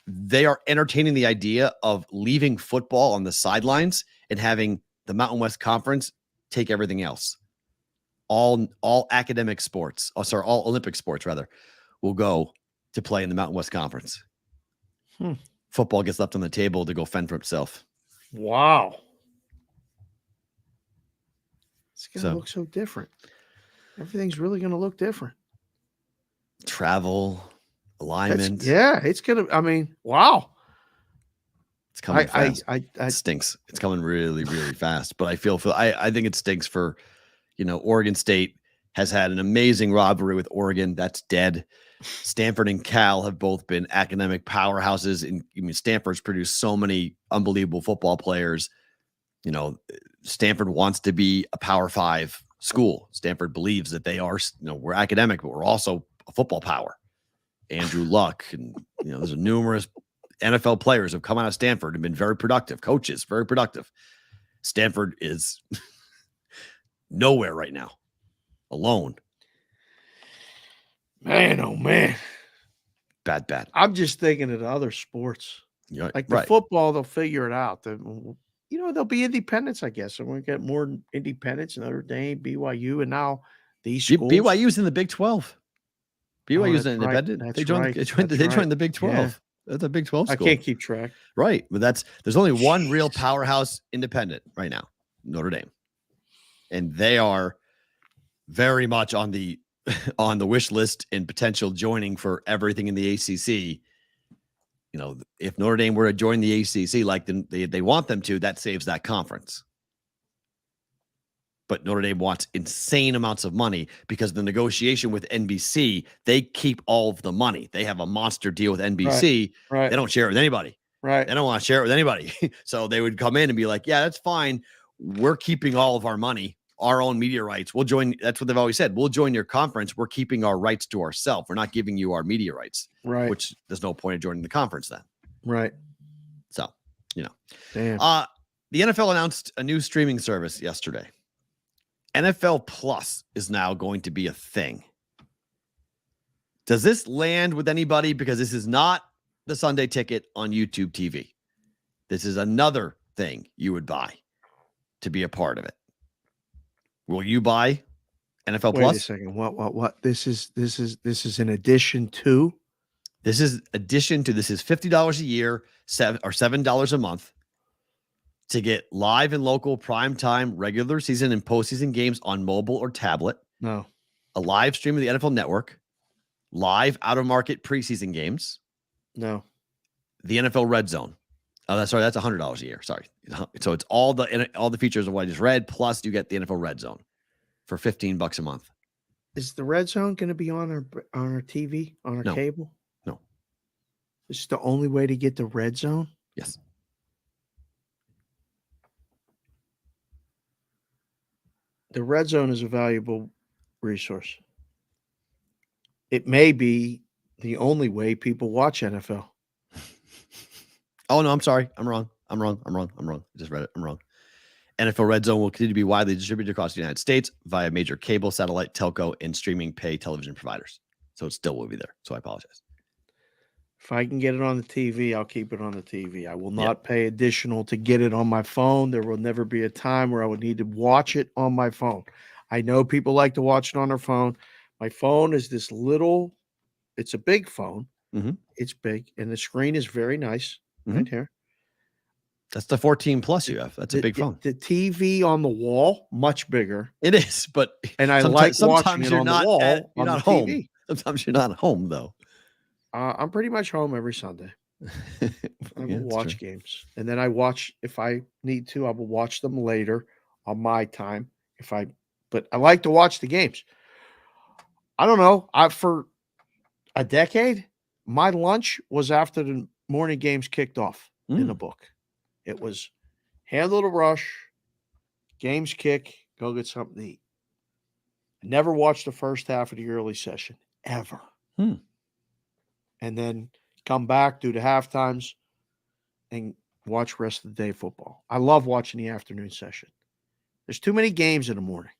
they are entertaining the idea of leaving football on the sidelines and having the Mountain West Conference take everything else. All academic sports, all Olympic sports rather, will go to play in the Mountain West Conference. Football gets left on the table to go fend for itself. Wow. It's going to look so different. Everything's really going to look different. Travel, alignment. It's going to, I mean, wow. It's coming fast. It stinks. It's coming really, really fast. But I think it stinks for, Oregon State has had an amazing rivalry with Oregon. That's dead. Stanford and Cal have both been academic powerhouses. And Stanford's produced so many unbelievable football players. Stanford wants to be a Power 5 school. Stanford believes that they are, we're academic, but we're also a football power. Andrew Luck, and there's numerous NFL players have come out of Stanford and been very productive. Coaches, very productive. Stanford is nowhere right now, alone. Man, oh man. Bad. I'm just thinking of the other sports. Yeah, Like the right. football, they'll figure it out. There'll be independence, I guess. And we're going to get more independence. Notre Dame, BYU, and now these schools. BYU's in the Big 12. BYU's an right. independent. That's They joined. right. They joined the Big 12. Yeah. That's a Big 12 I school. can't keep track. Right, but there's only one real powerhouse independent right now, Notre Dame, and they are very much on the wish list and potential joining for everything in the ACC. You know, if Notre Dame were to join the ACC like they want them to, that saves that conference. But Notre Dame wants insane amounts of money because the negotiation with NBC, they keep all of the money. They have a monster deal with NBC. Right. They don't share it with anybody. Right. They don't want to share it with anybody. So they would come in and be like, yeah, that's fine. We're keeping all of our money, our own media rights. We'll join. That's what they've always said. We'll join your conference. We're keeping our rights to ourselves. We're not giving you our media rights. Right. Which there's no point of joining the conference then. Right. So, Damn. The NFL announced a new streaming service yesterday. NFL Plus is now going to be a thing. Does this land with anybody? Because this is not the Sunday ticket on YouTube TV. This is another thing you would buy to be a part of it. Will you buy NFL Wait Plus? a second. What? This is an addition to? This is $50 a year, $7 a month to get live and local primetime regular season and postseason games on mobile or tablet. No. A live stream of the NFL Network, live out-of-market preseason games. No. The NFL Red Zone. Oh, that's $100 a year. Sorry. So it's all the features of what I just read, plus you get the NFL Red Zone for $15 a month. Is the Red Zone going to be on our TV, on our cable? No. This is the only way to get the Red Zone? Yes. The Red Zone is a valuable resource. It may be the only way people watch NFL. Oh, no, I'm sorry. I'm wrong. I just read it. I'm wrong. NFL Red Zone will continue to be widely distributed across the United States via major cable, satellite, telco, and streaming pay television providers. So it still will be there. So I apologize. If I can get it on the TV, I'll keep it on the TV. I will not pay additional to get it on my phone. There will never be a time where I would need to watch it on my phone. I know people like to watch it on their phone. My phone is this little, it's a big phone. Mm-hmm. It's big, and the screen is very nice right here. That's the 14 plus you have. That's a big phone. The TV on the wall, much bigger. It is, but and I like watching it you're on not the wall. you're on not the home. TV. Sometimes you're not home though. I'm pretty much home every Sunday. I will watch games, and then I watch if I need to. I will watch them later on my time but I like to watch the games. I don't know. For a decade, my lunch was after the morning games kicked off in the book. It was handle the rush, games kick, go get something to eat. I never watched the first half of the early session, ever. And then come back, do the half times, and watch rest of the day football. I love watching the afternoon session. There's too many games in the morning.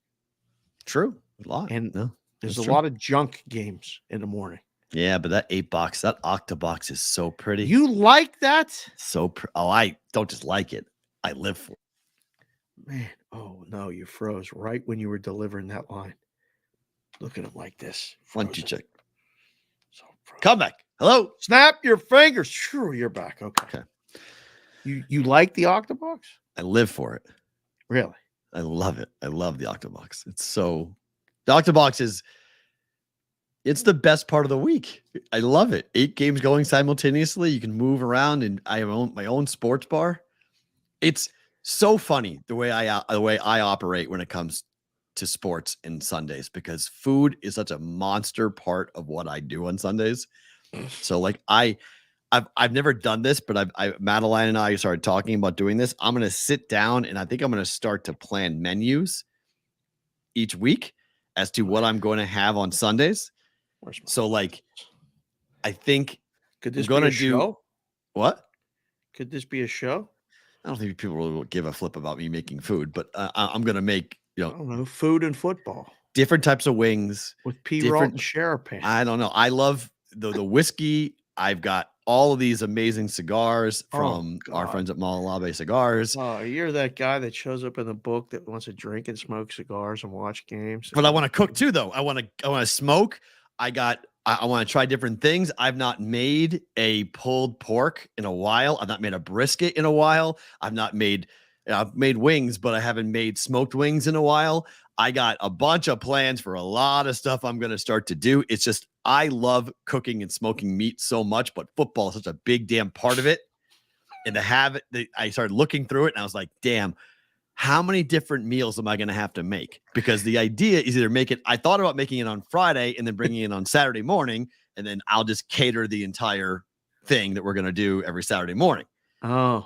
True. A lot. And there's a true. lot of junk games in the morning. Yeah, but that 8-box, that Octabox is so pretty. You like that? I don't just like it. I live for it. Man, oh no, you froze right when you were delivering that line. Look at him like this. Why don't you check? So come back. Hello. Snap your fingers. Sure, you're back. Okay. You like the Octabox? I live for it. Really? I love it. I love the Octabox. The Octabox it's the best part of the week. I love it. 8 games going simultaneously. You can move around, and I own my own sports bar. It's so funny the way I operate when it comes to sports and Sundays, because food is such a monster part of what I do on Sundays. So like I've never done this, but Madeline and I started talking about doing this. I'm going to sit down and I think I'm going to start to plan menus each week as to what I'm going to have on Sundays. So like, I think could this going to do? What? Could this be a show? I don't think people really will give a flip about me making food, but I'm going to make, I don't know, food and football different types of wings. with Perrault different- and Sharapan. I don't know. I love the whiskey. I've got all of these amazing cigars from our God. friends at Malalabe Cigars. Oh, you're that guy that shows up in the book that wants to drink and smoke cigars and watch games. But I want to cook too, though. I want to smoke. I want to try different things. I've not made a pulled pork in a while. I've not made a brisket in a while. I've made wings, but I haven't made smoked wings in a while. I got a bunch of plans for a lot of stuff I'm going to start to do. It's just, I love cooking and smoking meat so much, but football is such a big damn part of it. And to have it, I started looking through it and I was like, damn, how many different meals am I going to have to make? Because the idea is either I thought about making it on Friday and then bringing it on Saturday morning, and then I'll just cater the entire thing that we're going to do every Saturday morning. Okay.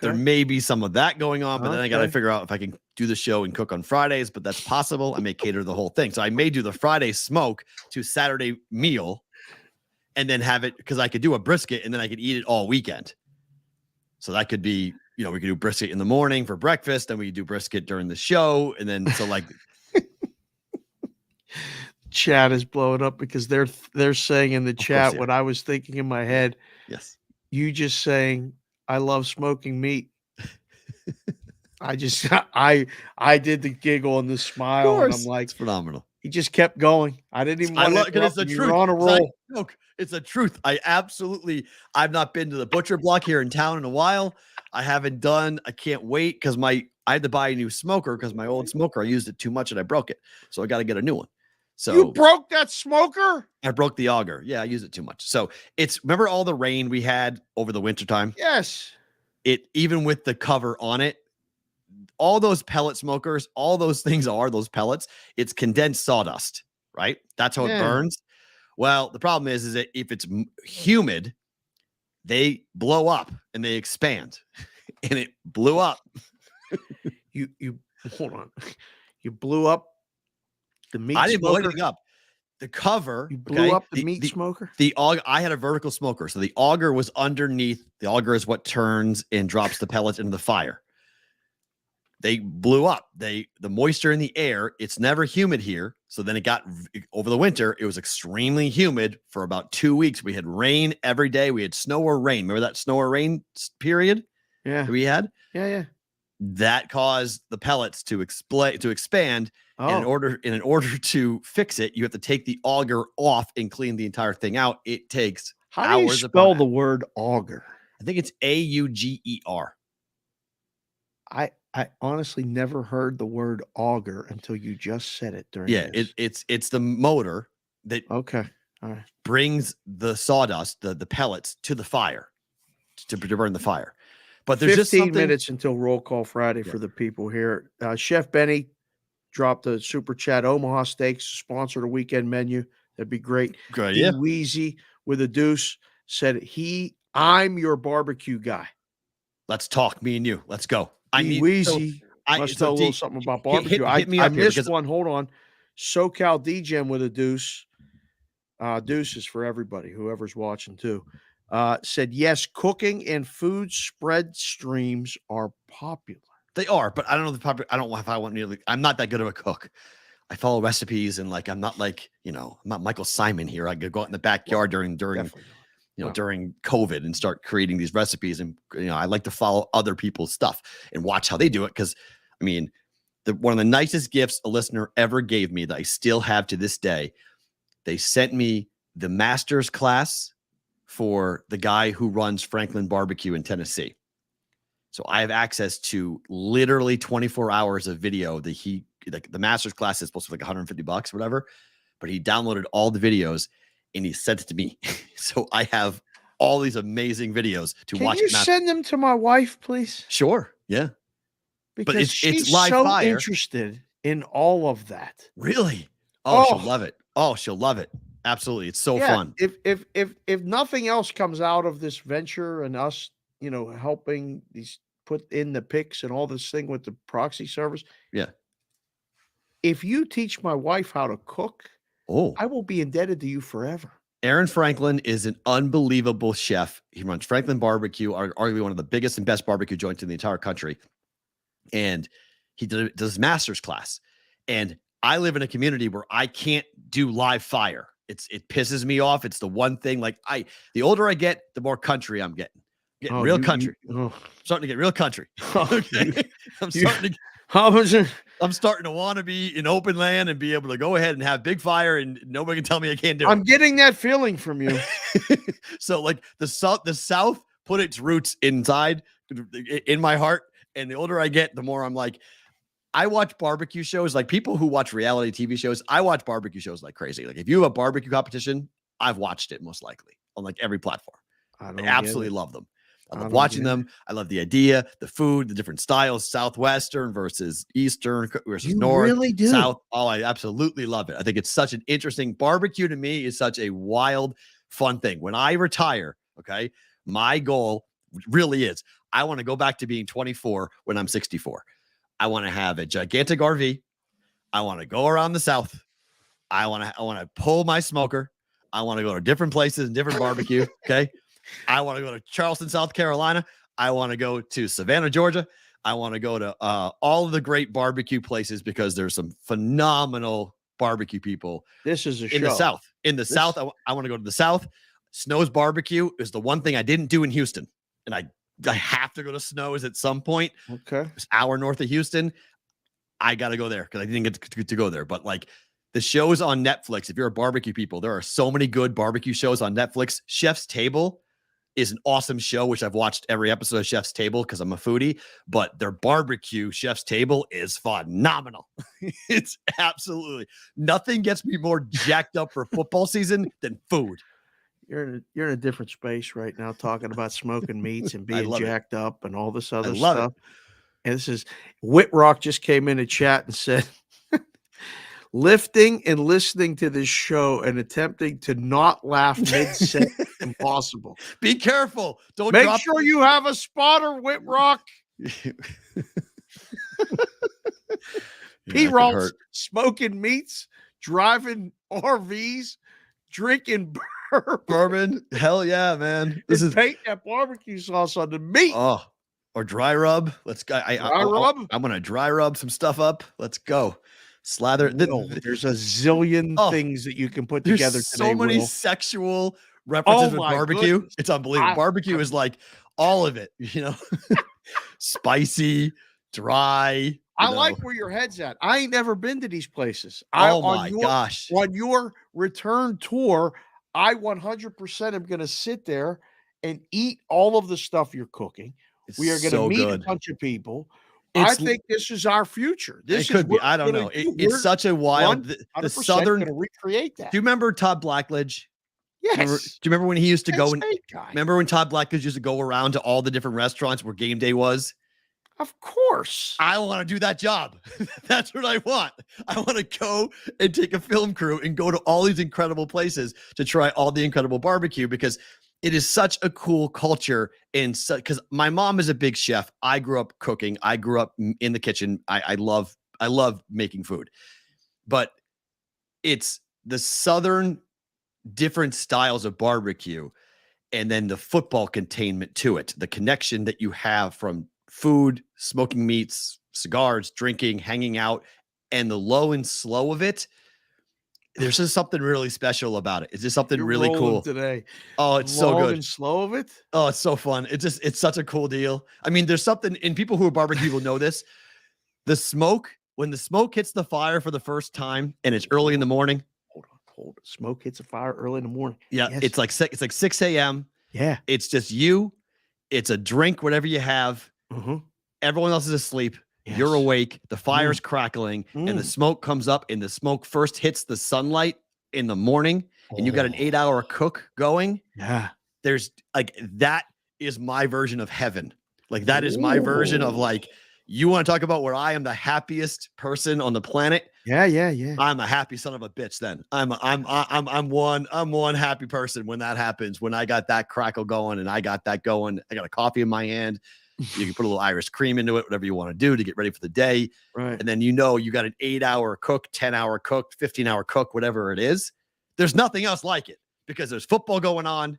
There may be some of that going on, but then I got to Okay. figure out if I can do the show and cook on Fridays, but that's possible. I may cater the whole thing. So I may do the Friday smoke to Saturday meal and then have it, because I could do a brisket and then I could eat it all weekend. So that could be, we could do brisket in the morning for breakfast, then we do brisket during the show. And then, so like, Chat is blowing up because they're saying in the chat yeah. what I was thinking in my head. yes. You just saying, I love smoking meat. I did the giggle and the smile, and I'm like, it's phenomenal. he just kept going. I didn't even want to because it's the you truth. were on a roll. It's the truth. I've not been to the butcher block here in town in a while. I can't wait because I had to buy a new smoker because my old smoker, I used it too much and I broke it. So I got to get a new one. So You broke that smoker? I broke the auger. Yeah, I used it too much. So remember all the rain we had over the wintertime? Yes. Even with the cover on it, all those pellet smokers, all those things are those pellets. It's condensed sawdust, right? That's how it burns. Well, the problem is that if it's humid, they blow up and they expand, and it blew up. You hold on. You blew up the meat I didn't blow smoker? anything up. The cover. You blew up the meat smoker? The auger. I had a vertical smoker, so the auger was underneath. The auger is what turns and drops the pellets into the fire. They blew up. The moisture in the air, it's never humid here. So then it got, over the winter, it was extremely humid for about 2 weeks. We had rain every day. We had snow or rain. Remember that snow or rain period? Yeah. That we had? Yeah. That caused the pellets to expand. Oh. And in order to fix it, you have to take the auger off and clean the entire thing out. It takes How do you hours. spell the word auger? I think it's Auger. I honestly never heard the word auger until you just said it during this. It's the motor that Okay. All right. brings the sawdust, the pellets to the fire to burn the fire. But there's 15 just something minutes until roll call Friday for the people here. Chef Benny dropped a super chat. Omaha Steaks sponsor the weekend menu. That'd be great. Good, E yeah. Wheezy with a deuce said I'm your barbecue guy. Let's talk, me and you. Let's go. Wheezy must tell a little something about barbecue. Hit me I up here missed because one. Hold on. SoCal DGen with a deuce. Deuces for everybody, whoever's watching too. Said yes, cooking and food spread streams are popular. they are, but I don't know I don't know if I want nearly. I'm not that good of a cook. I follow recipes and I'm not I'm not Michael Simon here. I could go out in the backyard during during COVID and start creating these recipes. And, I like to follow other people's stuff and watch how they do it. Cause one of the nicest gifts a listener ever gave me that I still have to this day, they sent me the master's class for the guy who runs Franklin Barbecue in Tennessee. So I have access to literally 24 hours of video that the master's class is supposed to be like $150 or whatever, but he downloaded all the videos and he sent it to me. So I have all these amazing videos to watch. Can you send them to my wife, please? Sure. Yeah. Because it's she's live so fire. interested in all of that. Really? Oh, she'll love it. Oh, she'll love it. Absolutely. It's so fun. If nothing else comes out of this venture and us, helping these put in the picks and all this thing with the proxy service. Yeah. If you teach my wife how to cook, I will be indebted to you forever. Aaron Franklin is an unbelievable chef. He runs Franklin Barbecue, arguably one of the biggest and best barbecue joints in the entire country. And he does master's class. And I live in a community where I can't do live fire. It pisses me off. It's the one thing. Like the older I get, the more country I'm getting. Real country. Starting to get real country. Okay. I'm starting to want to be in open land and be able to go ahead and have big fire, and nobody can tell me I can't do it. I'm getting that feeling from you. So like the South put its roots inside in my heart. And the older I get, the more I'm like, I watch barbecue shows. Like people who watch reality TV shows, I watch barbecue shows like crazy. Like if you have a barbecue competition, I've watched it most likely on like every platform. I absolutely love them. I love watching them. I love the idea, the food, the different styles, Southwestern versus Eastern versus North, really do. South. Oh, I absolutely love it. I think it's such an interesting barbecue to me is such a wild, fun thing. When I retire, okay, my goal really is I want to go back to being 24 when I'm 64. I want to have a gigantic RV. I want to go around the South. I want to pull my smoker. I want to go to different places and different barbecue. Okay. I want to go to Charleston, South Carolina. I want to go to Savannah, Georgia. I want to go to all of the great barbecue places because there's some phenomenal barbecue people. This is in the South. In the South, I want to go to the South. Snow's Barbecue is the one thing I didn't do in Houston, and I have to go to Snow's at some point. Okay, it's an hour north of Houston. I got to go there because I didn't get to go there. But like the shows on Netflix, if you're a barbecue people, there are so many good barbecue shows on Netflix. Chef's Table is an awesome show, which I've watched every episode of Chef's Table because I'm a foodie, but their barbecue Chef's Table is phenomenal. It's absolutely nothing gets me more jacked up for football season than food. You're in a different space right now, talking about smoking meats and being jacked up and all this other stuff. It. And this is Whitrock just came in a chat and said, lifting and listening to this show and attempting to not laugh mid-set impossible. Be careful. Don't make sure you have a spotter, Whitrock. Perrault smoking meats, driving RVs, drinking bourbon. Hell yeah, man. This is paint that barbecue sauce on the meat. Oh, or dry rub. Let's go. I'm gonna dry rub some stuff up. Let's go. Slather. There's a zillion things that you can put together. There's so many sexual references with barbecue. Goodness. It's unbelievable. Barbecue is like all of it, you know, spicy, dry. I like where your head's at. I ain't never been to these places. Gosh. On your return tour, I 100% am going to sit there and eat all of the stuff you're cooking. We are going to meet a bunch of people. I think this is our future. This could be. I don't know. It's such a wild. The Southern going to recreate that. Do you remember Todd Blackledge? Yes. Do you remember when he used to go? Remember when Todd Blackledge used to go around to all the different restaurants where game day was? Of course. I want to do that job. That's what I want. I want to go and take a film crew and go to all these incredible places to try all the incredible barbecue because it is such a cool culture. And because my mom is a big chef. I grew up cooking. I grew up in the kitchen. I love making food, but it's the Southern different styles of barbecue. And then the football containment to it, the connection that you have from food, smoking meats, cigars, drinking, hanging out, and the low and slow of it. There's just something really special about it. It's just something really cool today. Oh, it's so good. And slow of it. Oh, it's so fun. It's such a cool deal. I mean, there's something, and people who are barbecue will know this. The smoke, when the smoke hits the fire for the first time and it's early in the morning. Hold on. Smoke hits a fire early in the morning. Yeah. Yes. It's like 6 a.m. Yeah. It's just you. It's a drink, whatever you have. Mm-hmm. Everyone else is asleep. Yes. You're awake. The fire's crackling and the smoke comes up and the smoke first hits the sunlight in the morning and you got an 8-hour cook going. Yeah. There's like, that is my version of heaven. Like that is my version of like, you want to talk about where I am the happiest person on the planet. Yeah. I'm a happy son of a bitch. Then I'm one happy person when that happens, when I got that crackle going and I got that going, I got a coffee in my hand. You can put a little Irish cream into it, whatever you want to do to get ready for the day. Right. And then, you got an 8-hour cook, 10-hour cook, 15-hour cook, whatever it is. There's nothing else like it. because there's football going on.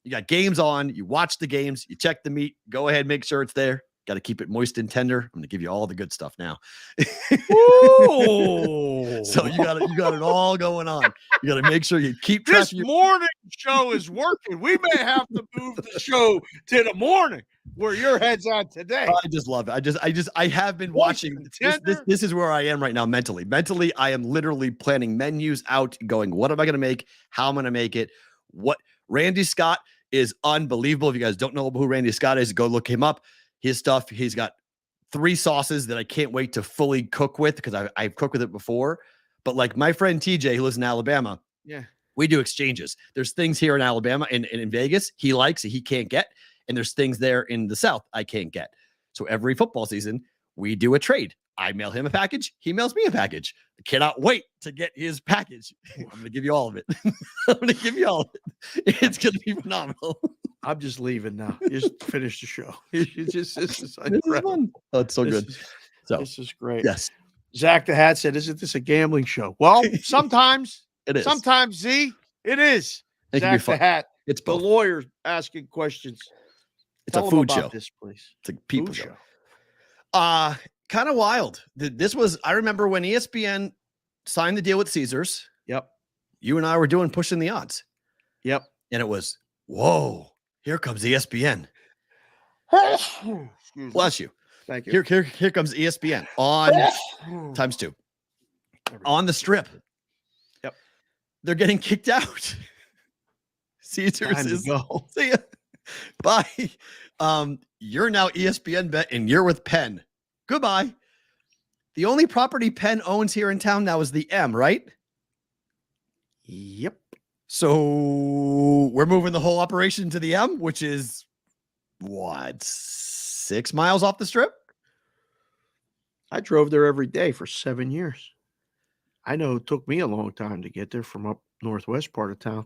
You got games on. You watch the games. You check the meat. Go ahead, make sure it's there. Got to keep it moist and tender. I'm going to give you all the good stuff now. So you got it all going on. You got to make sure you keep track. This morning show is working. We may have to move the show to the morning where your head's at today. I just love it. I have been watching. This is where I am right now mentally. Mentally, I am literally planning menus out, going, what am I going to make? How am I going to make it? What Randy Scott is unbelievable. If you guys don't know who Randy Scott is, go look him up. His stuff, he's got 3 sauces that I can't wait to fully cook with because I've cooked with it before. But like my friend TJ, who lives in Alabama, we do exchanges. There's things here in Alabama and in Vegas he likes that he can't get. And there's things there in the South I can't get. So every football season, we do a trade. I mail him a package. He mails me a package. I cannot wait to get his package. I'm going to give you all of it. I'm going to give you all of it. It's going to be phenomenal. I'm just leaving now. Just finish the show. This is fun. Oh, it's so good. This is great. Yes. Zach the Hat said, "Isn't this a gambling show?" Well, sometimes it is. Sometimes, Z, it is. Zach the Hat. It's both. The lawyer asking questions. It's a food show. This, please. It's a people show. Kind of wild. This was. I remember when ESPN signed the deal with Caesars. Yep. You and I were pushing the odds. Yep. And it was, whoa. Here comes ESPN. Bless you. Thank you. Here comes ESPN on ×2 on the Strip. Yep. They're getting kicked out. Caesars is go. See ya. Bye. You're now ESPN bet and you're with Penn. Goodbye. The only property Penn owns here in town now is the M, right? Yep. So we're moving the whole operation to the M, which is what, 6 miles off the Strip? I drove there every day for 7 years. I know it took me a long time to get there from up northwest part of town.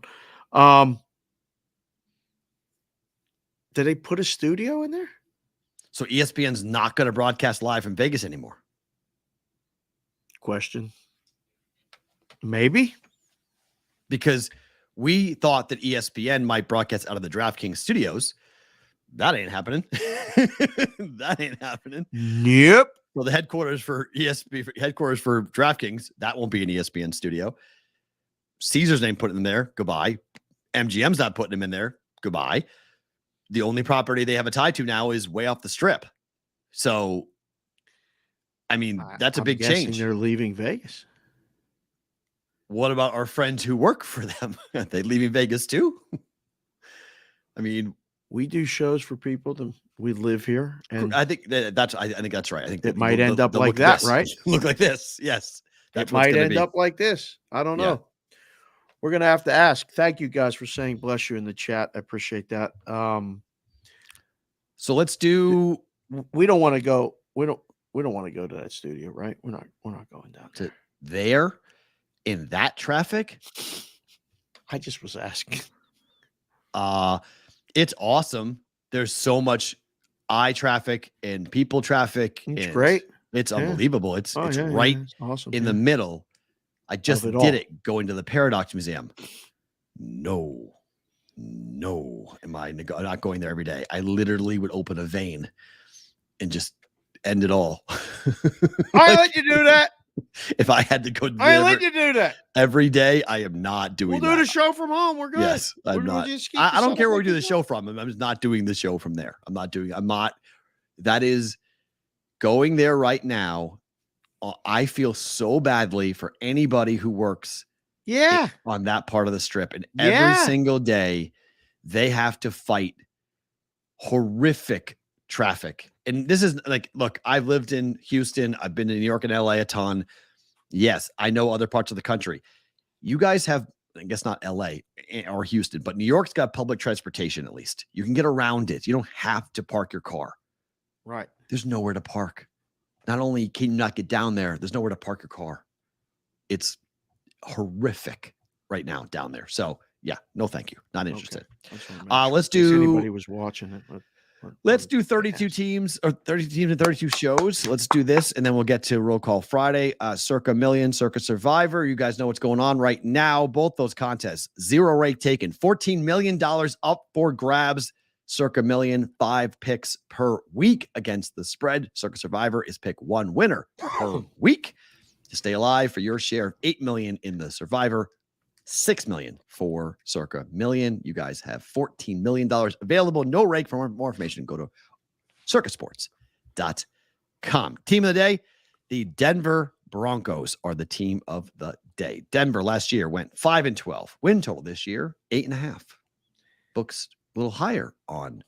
Did they put a studio in there? So ESPN's not going to broadcast live from Vegas anymore? Question. Maybe. Because we thought that ESPN might broadcast out of the DraftKings studios. That ain't happening. That ain't happening. Yep. So the headquarters for DraftKings, that won't be an ESPN studio. Caesars ain't putting them there. Goodbye. MGM's not putting them in there. Goodbye. The only property they have a tie to now is way off the Strip. So, I mean, that's a big change. They're leaving Vegas. What about our friends who work for them? Are they leaving Vegas too? I mean, we do shows for people that we live here, and I think that's right. I think it might end up like that, right? Look like this. Yes. It might end up like this. I don't know. We're going to have to ask. Thank you guys for saying bless you in the chat. I appreciate that. So let's do, we don't want to go. We don't want to go to that studio, right? We're not going down to there in that traffic. I just was asking. It's awesome. There's so much eye traffic and people traffic. It's great. It's unbelievable. It's right it's awesome, in the middle. I just did it going to the Paradox Museum. No, am I not going there every day? I literally would open a vein and just end it all. I let you do that. If I had to go, I let you do that every day. I am not doing. We'll do the show from home. We're good. Yes, I'm not. I don't care where we do the show from. I'm just not doing the show from there. I'm not. That is going there right now. I feel so badly for anybody who works on that part of the Strip. And every single day they have to fight horrific traffic. And this is like, look, I've lived in Houston. I've been to New York and LA a ton. Yes, I know other parts of the country. You guys have, I guess not LA or Houston, but New York's got public transportation at least. You can get around it. You don't have to park your car. Right. There's nowhere to park. Not only can you not get down there, there's nowhere to park your car. It's horrific right now down there. So yeah, no, thank you. Not interested. Let's do. Let's do. Anybody was watching it. But... Let's do 32 teams or 32 teams and 32 shows. Let's do this, and then we'll get to Roll Call Friday. Circa Million, Circa Survivor. You guys know what's going on right now. Both those contests, zero rake taken, $14 million up for grabs. Circa Million, 5 picks per week against the spread. Circa Survivor is pick 1 winner per week to stay alive for your share of $8 million in the Survivor. $6 million for Circa Million. You guys have $14 million available. No rake. For more information, go to circasports.com. Team of the day, the Denver Broncos are the team of the day. Denver last year went 5-12. Win total this year, 8.5. Books a little higher on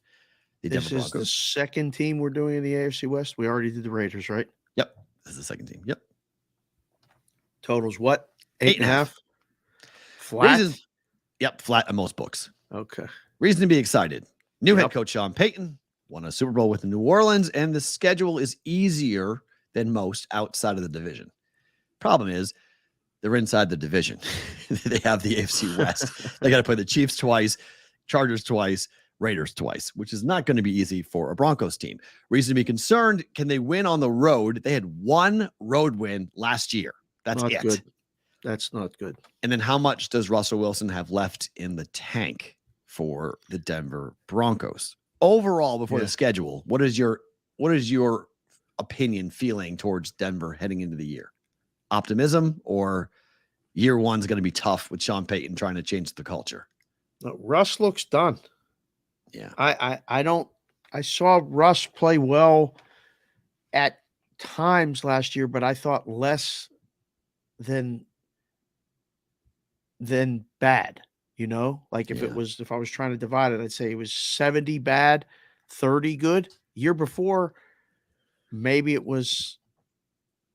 the Denver Broncos. This is the second team we're doing in the AFC West. We already did the Raiders, right? Yep. This is the second team. Yep. Totals what? 8.5. Flat? Flat on most books. Okay. Reason to be excited. New head coach Sean Payton won a Super Bowl with New Orleans, and the schedule is easier than most outside of the division. Problem is, they're inside the division. They have the AFC West. They got to play the Chiefs twice, Chargers twice, Raiders twice, which is not going to be easy for a Broncos team. Reason to be concerned, can they win on the road? They had 1 road win last year. That's not it. Good. That's not good. And then how much does Russell Wilson have left in the tank for the Denver Broncos? Overall, before the schedule, what is your opinion, feeling towards Denver heading into the year? Optimism, or year one's going to be tough with Sean Payton trying to change the culture? Russ looks done. Yeah. I saw Russ play well at times last year, but I thought less than bad, like if I was trying to divide it, I'd say it was 70 bad, 30 good. Year before, maybe it was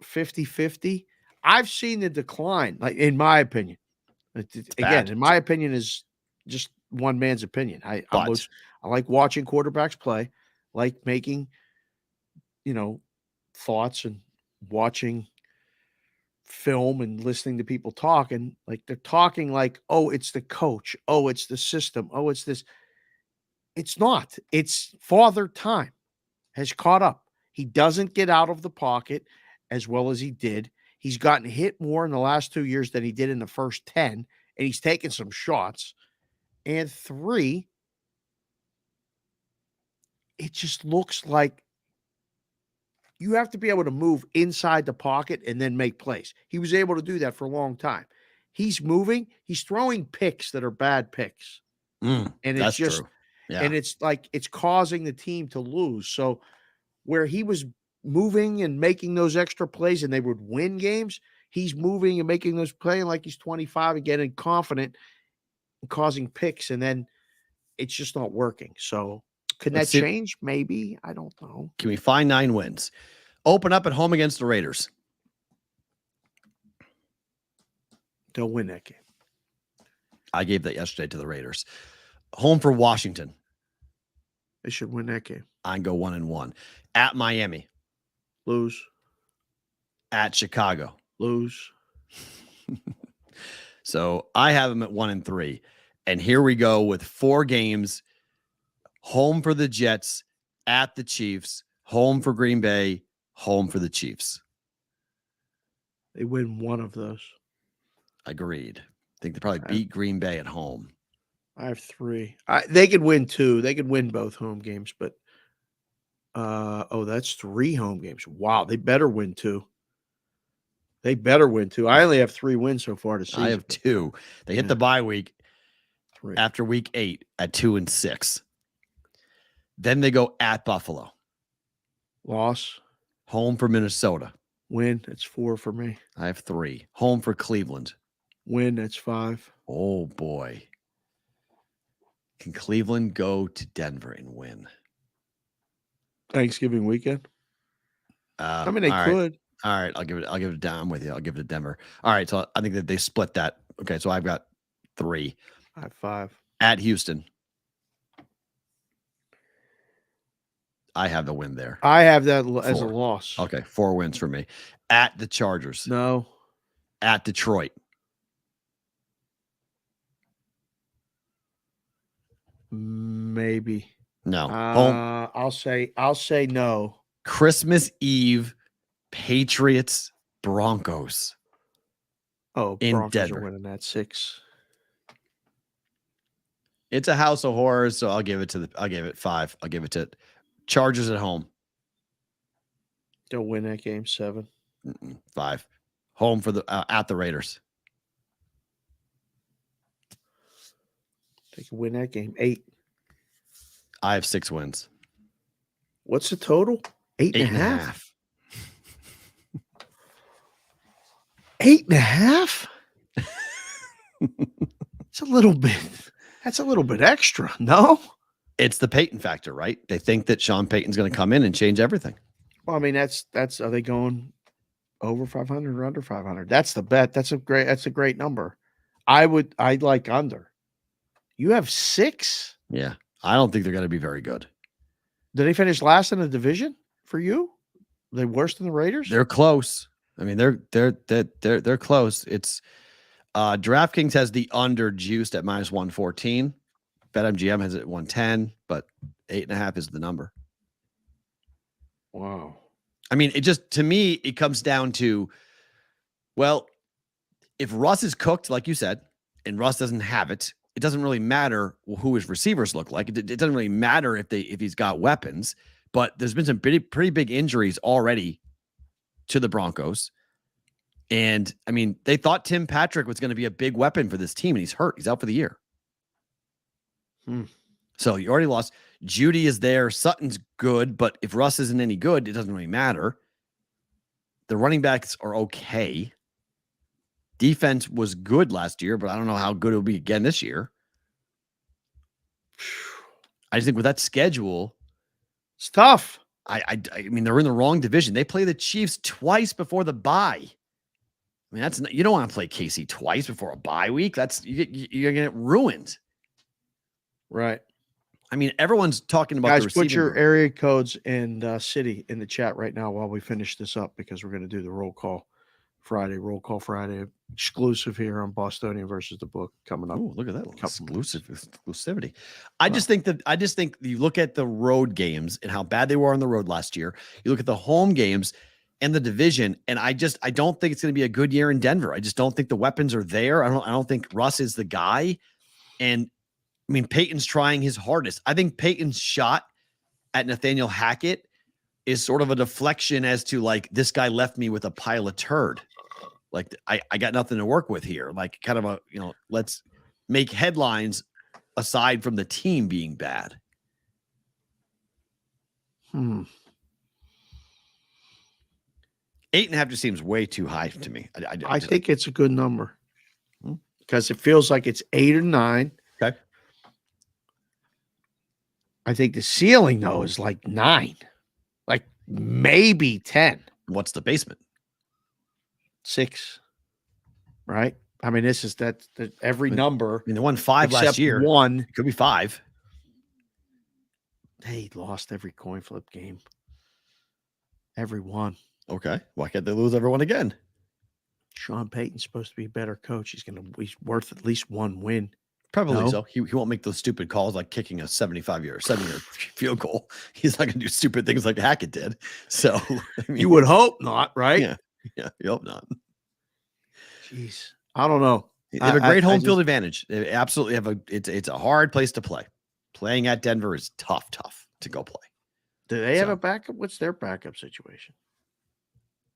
50-50. I've seen the decline, like in my opinion. Again, in my opinion is just one man's opinion. I like watching quarterbacks play, like making, thoughts and watching film and listening to people talk, and like they're talking like, oh, it's the coach, oh, it's the system, oh, it's this. It's not. It's Father Time has caught up. He doesn't get out of the pocket as well as he did. He's gotten hit more in the last 2 years than he did in the first 10, and he's taken some shots. And 3, it just looks like you have to be able to move inside the pocket and then make plays. He was able to do that for a long time. He's moving. He's throwing picks that are bad picks. And it's just, true. Yeah. And it's like, it's causing the team to lose. So where he was moving and making those extra plays and they would win games, he's moving and making those plays like he's 25 and getting confident and causing picks. And then it's just not working. So can that change? Maybe. I don't know. Can we find 9 wins? Open up at home against the Raiders. They'll win that game. I gave that yesterday to the Raiders. Home for Washington. They should win that game. I go 1-1. At Miami. Lose. At Chicago. Lose. So I have them at 1-3. And here we go with 4 games. Home for the Jets, at the Chiefs, home for Green Bay, home for the Chiefs. They win one of those. Agreed. I think they probably beat Green Bay at home. I have 3. They could win 2. They could win both home games, but that's 3 home games. Wow, they better win 2. They better win 2. I only have 3 wins so far this season. I have 2. They hit the bye week 3 after week 8 at 2-6. Then they go at Buffalo. Loss. Home for Minnesota. Win. That's 4 for me. I have 3. Home for Cleveland. Win. That's 5. Oh, boy. Can Cleveland go to Denver and win? Thanksgiving weekend? I mean, they could. All right. I'll give it down. I'm with you. I'll give it to Denver. All right. So I think that they split that. Okay. So I've got 3. I have 5. At Houston. I have the win there. I have that as a loss. Okay, 4 wins for me. At the Chargers. No. At Detroit. Maybe. No. Home. I'll say no. Christmas Eve, Patriots, Broncos. Oh, In Broncos Denver. are winning that 6. It's a house of horrors, so I'll give it 5. I'll give it to Chargers at home. They'll win that game 7. 5. Home for the at the Raiders. They can win that game 8. I have 6 wins. What's the total? 8.5. 8.5? It's a little bit. That's a little bit extra. No? It's the Peyton factor, right? They think that Sean Payton's going to come in and change everything. Well, I mean, that's are they going over 500 or under 500? That's the bet. That's a great number. I'd like under. You have 6? Yeah. I don't think they're going to be very good. Did they finish last in the division for you? Are they worse than the Raiders? They're close. I mean, they're close. It's DraftKings has the under juiced at -114. BetMGM has it at 110, but 8.5 is the number. Wow. I mean, to me, it comes down to, well, if Russ is cooked, like you said, and Russ doesn't have it, it doesn't really matter who his receivers look like. It doesn't really matter if he's got weapons, but there's been some pretty big injuries already to the Broncos. And I mean, they thought Tim Patrick was going to be a big weapon for this team, and he's hurt. He's out for the year. So you already lost. Judy is there. Sutton's good, but if Russ isn't any good, it doesn't really matter. The running backs are okay. Defense was good last year, but I don't know how good it'll be again this year. I just think with that schedule, it's tough. I mean, they're in the wrong division. They play the Chiefs twice before the bye. I mean, you don't want to play KC twice before a bye week. You're going to get ruined. Right. I mean, everyone's talking about guys. Put your area codes and city in the chat right now while we finish this up, because we're going to do the Roll Call Friday exclusive here on Bostonian versus the Book coming up. Oh, look at that exclusivity. I just think you look at the road games and how bad they were on the road last year. You look at the home games and the division, and I don't think it's going to be a good year in Denver. I just don't think the weapons are there. I don't think Russ is the guy. And I mean, Peyton's trying his hardest. I think Peyton's shot at Nathaniel Hackett is sort of a deflection as to, like, this guy left me with a pile of turd. Like, I got nothing to work with here. Like, kind of let's make headlines aside from the team being bad. 8.5 just seems way too high to me. I think it's a good number because it feels like it's 8 or 9. Okay. I think the ceiling, though, is like 9, like maybe 10. What's the basement? 6, right? I mean, this is that every number. I mean, they won 5 last year. 1. It could be 5. They lost every coin flip game. Every one. Okay. Why can't they lose everyone again? Sean Payton's supposed to be a better coach. He's worth at least 1 win. Probably so. He won't make those stupid calls like kicking a 75-yard, 7-yard field goal. He's not going to do stupid things like Hackett did. So I mean, you would hope not, right? Yeah, you hope not. Jeez, I don't know. They have a great home field advantage. They absolutely have it's a hard place to play. Playing at Denver is tough to go play. Do they have a backup? What's their backup situation?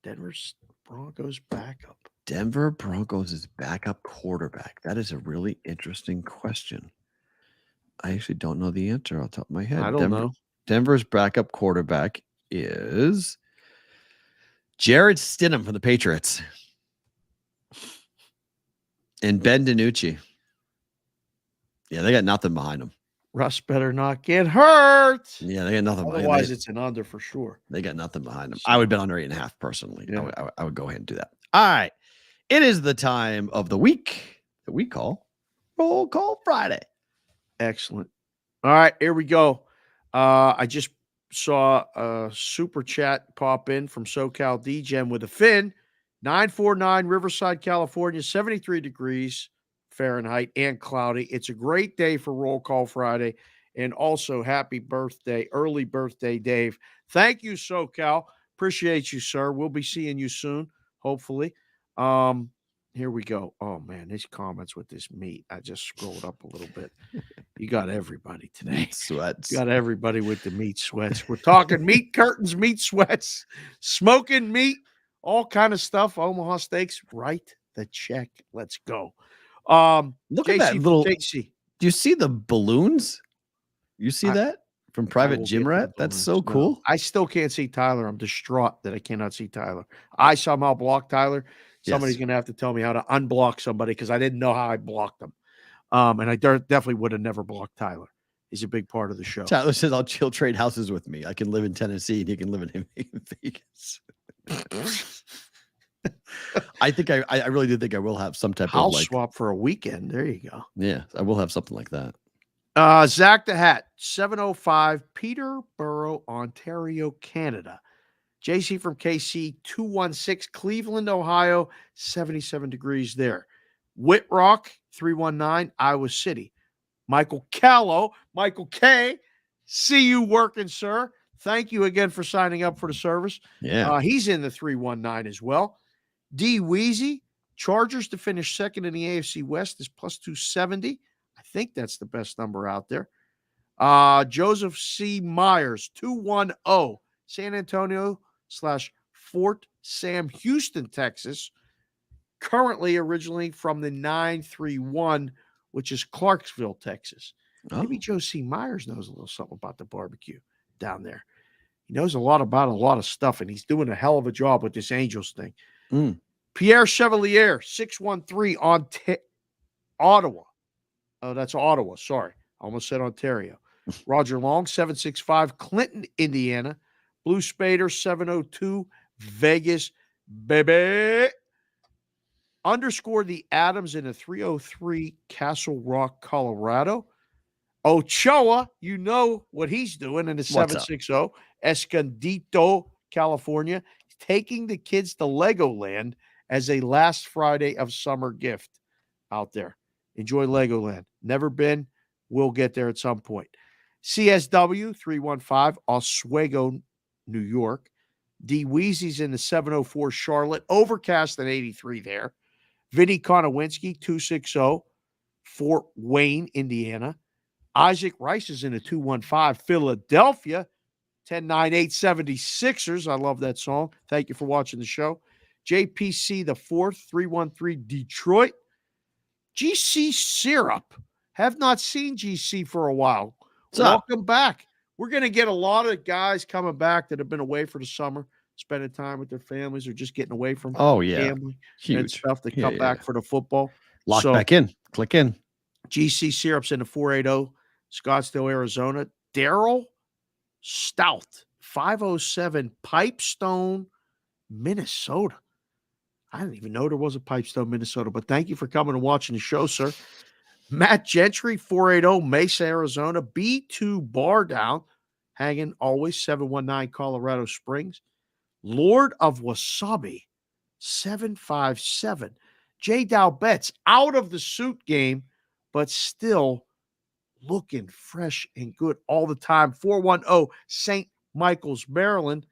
Denver's Broncos backup. Denver Broncos' backup quarterback. That is a really interesting question. I actually don't know the answer off the top of my head. I don't know. Denver's backup quarterback is Jared Stidham from the Patriots. And Ben DiNucci. Yeah, they got nothing behind them. Russ better not get hurt. Yeah, they got nothing behind them. Otherwise, it's an under for sure. They got nothing behind them. I would bet under 8.5 personally. Yeah. I would go ahead and do that. All right. It is the time of the week that we call Roll Call Friday. Excellent. All right, here we go. I just saw a super chat pop in from SoCal DGen with a fin. 949 Riverside, California, 73 degrees Fahrenheit and cloudy. It's a great day for Roll Call Friday. And also, happy birthday, early birthday, Dave. Thank you, SoCal. Appreciate you, sir. We'll be seeing you soon, hopefully. Here we go. Oh, man, these comments with this meat. I just scrolled up a little bit. You got everybody today. Meat sweats. You got everybody with the meat sweats. We're talking meat curtains, meat sweats, smoking meat, all kind of stuff. Omaha Steaks, write the check. Let's go. Look at that little. JC. Do you see the balloons? You see that from Private Jim Rat? That's so cool. No, I still can't see Tyler. I'm distraught that I cannot see Tyler. I somehow blocked Tyler. Somebody's going to have to tell me how to unblock somebody because I didn't know how I blocked them. And I definitely would have never blocked Tyler. He's a big part of the show. Tyler says, I'll chill trade houses with me. I can live in Tennessee and he can live in Vegas. I think I really do think I will have some type House of swap for a weekend. There you go. Yeah, I will have something like that. Zach the Hat, 705 Peterborough, Ontario, Canada. JC from KC, 216 Cleveland, Ohio, 77 degrees there. Whitrock, 319 Iowa City. Michael Callow, Michael K, see you working, sir. Thank you again for signing up for the service. Yeah. He's in the 319 as well. D Weezy, Chargers to finish second in the AFC West is plus 270. I think that's the best number out there. Joseph C. Myers, 210 San Antonio / Fort Sam, Houston, Texas. Currently, originally from the 931, which is Clarksville, Texas. Maybe Joe C. Myers knows a little something about the barbecue down there. He knows a lot about a lot of stuff, and he's doing a hell of a job with this Angels thing. Pierre Chevalier, 613 on Ottawa. Oh, that's Ottawa. Sorry. I almost said Ontario. Roger Long, 765 Clinton, Indiana. Blue Spader, 702 Vegas, baby. Underscore the Adams in a 303 Castle Rock, Colorado. Ochoa, you know what he's doing in a 760 Escondido, California. Taking the kids to Legoland as a last Friday of summer gift out there. Enjoy Legoland. Never been. We'll get there at some point. CSW 315 Oswego, New York. D Weezy's in the 704 Charlotte. Overcast at 83 there. Vinny Konowinski 260 Fort Wayne, Indiana. Isaac Rice is in the 215 Philadelphia. 1098 76ers. I love that song. Thank you for watching the show. JPC the 4th 313 Detroit. GC Syrup. Have not seen GC for a while. Welcome back. We're going to get a lot of guys coming back that have been away for the summer, spending time with their families or just getting away from family and stuff to come back for the football. Lock back in. Click in. GC Syrup's in the 480, Scottsdale, Arizona. Daryl Stout, 507 Pipestone, Minnesota. I didn't even know there was a Pipestone, Minnesota, but thank you for coming and watching the show, sir. Matt Gentry, 480 Mesa, Arizona. B2 Bar Down, hanging always, 719 Colorado Springs. Lord of Wasabi, 757. J. Dow Betts, out of the suit game, but still looking fresh and good all the time. 410 St. Michael's, Maryland.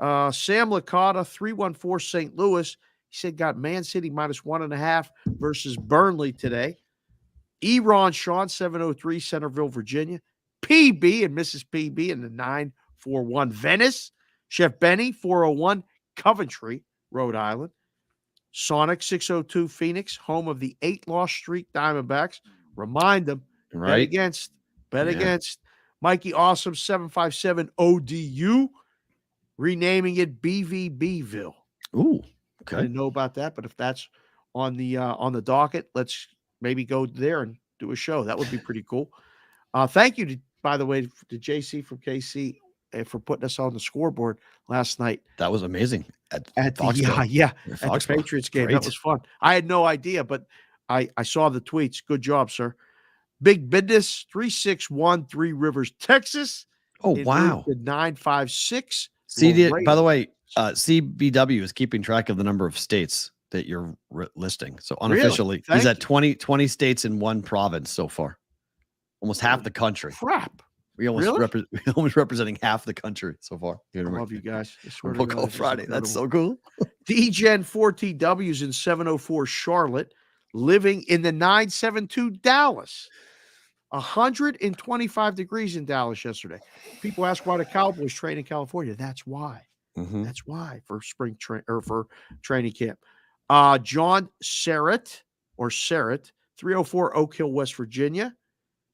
Sam Licata, 314 St. Louis. He said got Man City -1.5 versus Burnley today. Eron Sean, 703 Centerville, Virginia. PB and Mrs. PB in the 941 Venice. Chef Benny, 401 Coventry, Rhode Island. Sonic, 602 Phoenix, home of the 8-loss streak Diamondbacks. Remind them, bet against. Mikey Awesome, 757 ODU, renaming it BVBville. Ooh, okay. I didn't know about that, but if that's on the docket, let's maybe go there and do a show. That would be pretty cool. Thank you, by the way, to JC from KC for putting us on the scoreboard last night. That was amazing. At the Patriots game. Great. That was fun. I had no idea, but I saw the tweets. Good job, sir. Big Business, 361 Three Rivers, Texas. Oh, wow. 956. By the way, CBW is keeping track of the number of states that you're listing. So unofficially, he's at 20 states in one province so far. Almost half the country. Crap. We almost Really? almost representing half the country so far. I love you guys. I swear to Roll God, Call this is Friday. That's so incredible. cool. DGen 4TW's in 704 Charlotte, living in the 972 Dallas. 125 degrees in Dallas yesterday. People ask why the Cowboys train in California. That's why. Mhm. That's why for spring for training camp. John Serrett 304 Oak Hill, West Virginia.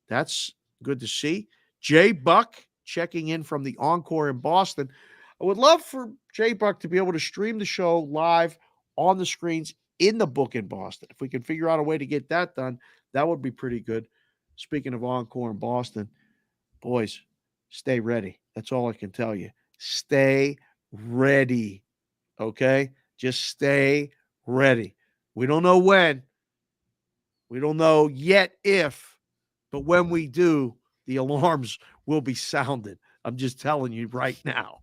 That's good to see. Jay Buck checking in from the Encore in Boston. I would love for Jay Buck to be able to stream the show live on the screens in the book in Boston. If we can figure out a way to get that done, that would be pretty good. Speaking of Encore in Boston, boys, stay ready. That's all I can tell you. Stay ready. Okay? Just stay ready. We don't know when. We don't know yet if, but when we do, the alarms will be sounded. I'm just telling you right now.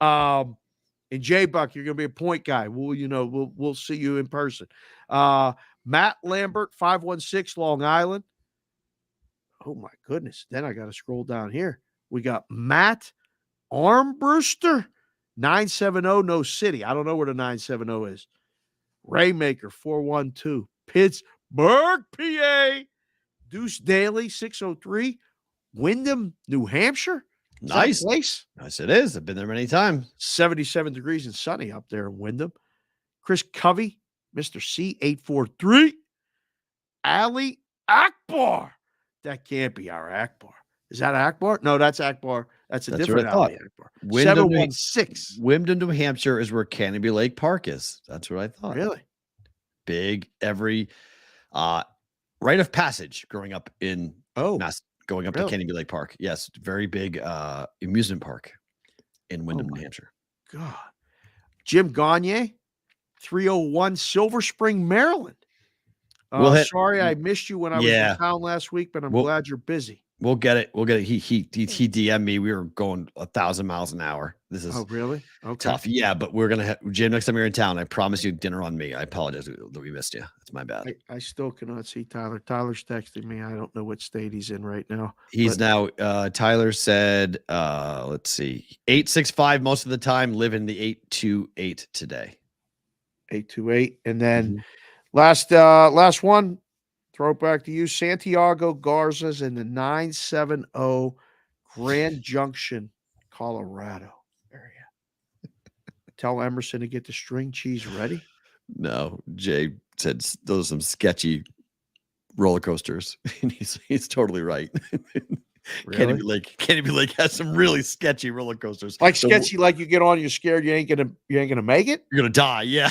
And Jay Buck, you're going to be a point guy. We'll see you in person. Matt Lambert, 516 Long Island. Oh my goodness. Then I got to scroll down here. We got Matt Armbruster, 970 No City. I don't know where the 970 is. Raymaker, 412. Pittsburgh, PA. Deuce Daly, 603. Wyndham, New Hampshire. Is that a Nice. place? Yes, it is. I've been there many times. 77 degrees and sunny up there in Wyndham. Chris Covey, Mr. C, 843. Ali Akbar. That can't be our Akbar. Is that Akbar? No, that's Akbar. That's a That's different what I thought. Ali Akbar. Wyndham, 716. Wyndham, New Hampshire is where Canopy Lake Park is. That's what I thought. Really? Big every rite of passage growing up in going up to Canopy Lake Park. Yes, very big amusement park in Wyndham, New Hampshire. God. Jim Gagne, 301 Silver Spring, Maryland. Sorry I missed you when I was in town last week, but I'm glad you're busy. We'll get it. He DM'd me. We were going 1,000 miles an hour. This is really tough. Yeah, but we're gonna have Jim next time you're in town. I promise you dinner on me. I apologize that we missed you. That's my bad. I still cannot see Tyler. Tyler's texting me. I don't know what state he's in right now. He's now Tyler said, let's see, 865 most of the time, live in the 828 today. 828. And then last one, throw it back to you. Santiago Garza's in the 970 Grand Junction, Colorado area. Tell Emerson to get the string cheese ready. No, Jay said those are some sketchy roller coasters. And he's totally right. Really? Canopy Lake has some really sketchy roller coasters. Like sketchy, like you get on, you're scared you ain't gonna make it. You're gonna die. Yeah,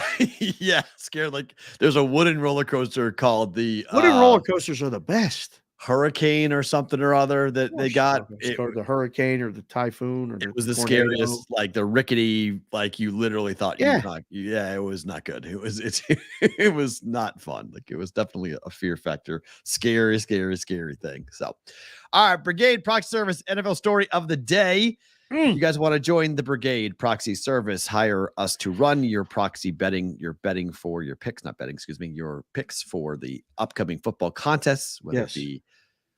yeah. Scared. Like there's a wooden roller coaster called the wooden roller coasters are the best. Hurricane or something or other that they got. The hurricane or the typhoon or it was the scariest, like the rickety, like you literally thought it was not good. It was not fun. Like it was definitely a fear factor. Scary thing. So all right, Brigade Proxy Service NFL story of the day. You guys want to join the Brigade Proxy Service? Hire us to run your proxy betting. You're betting for your picks, not betting, excuse me, your picks for the upcoming football contests, whether it be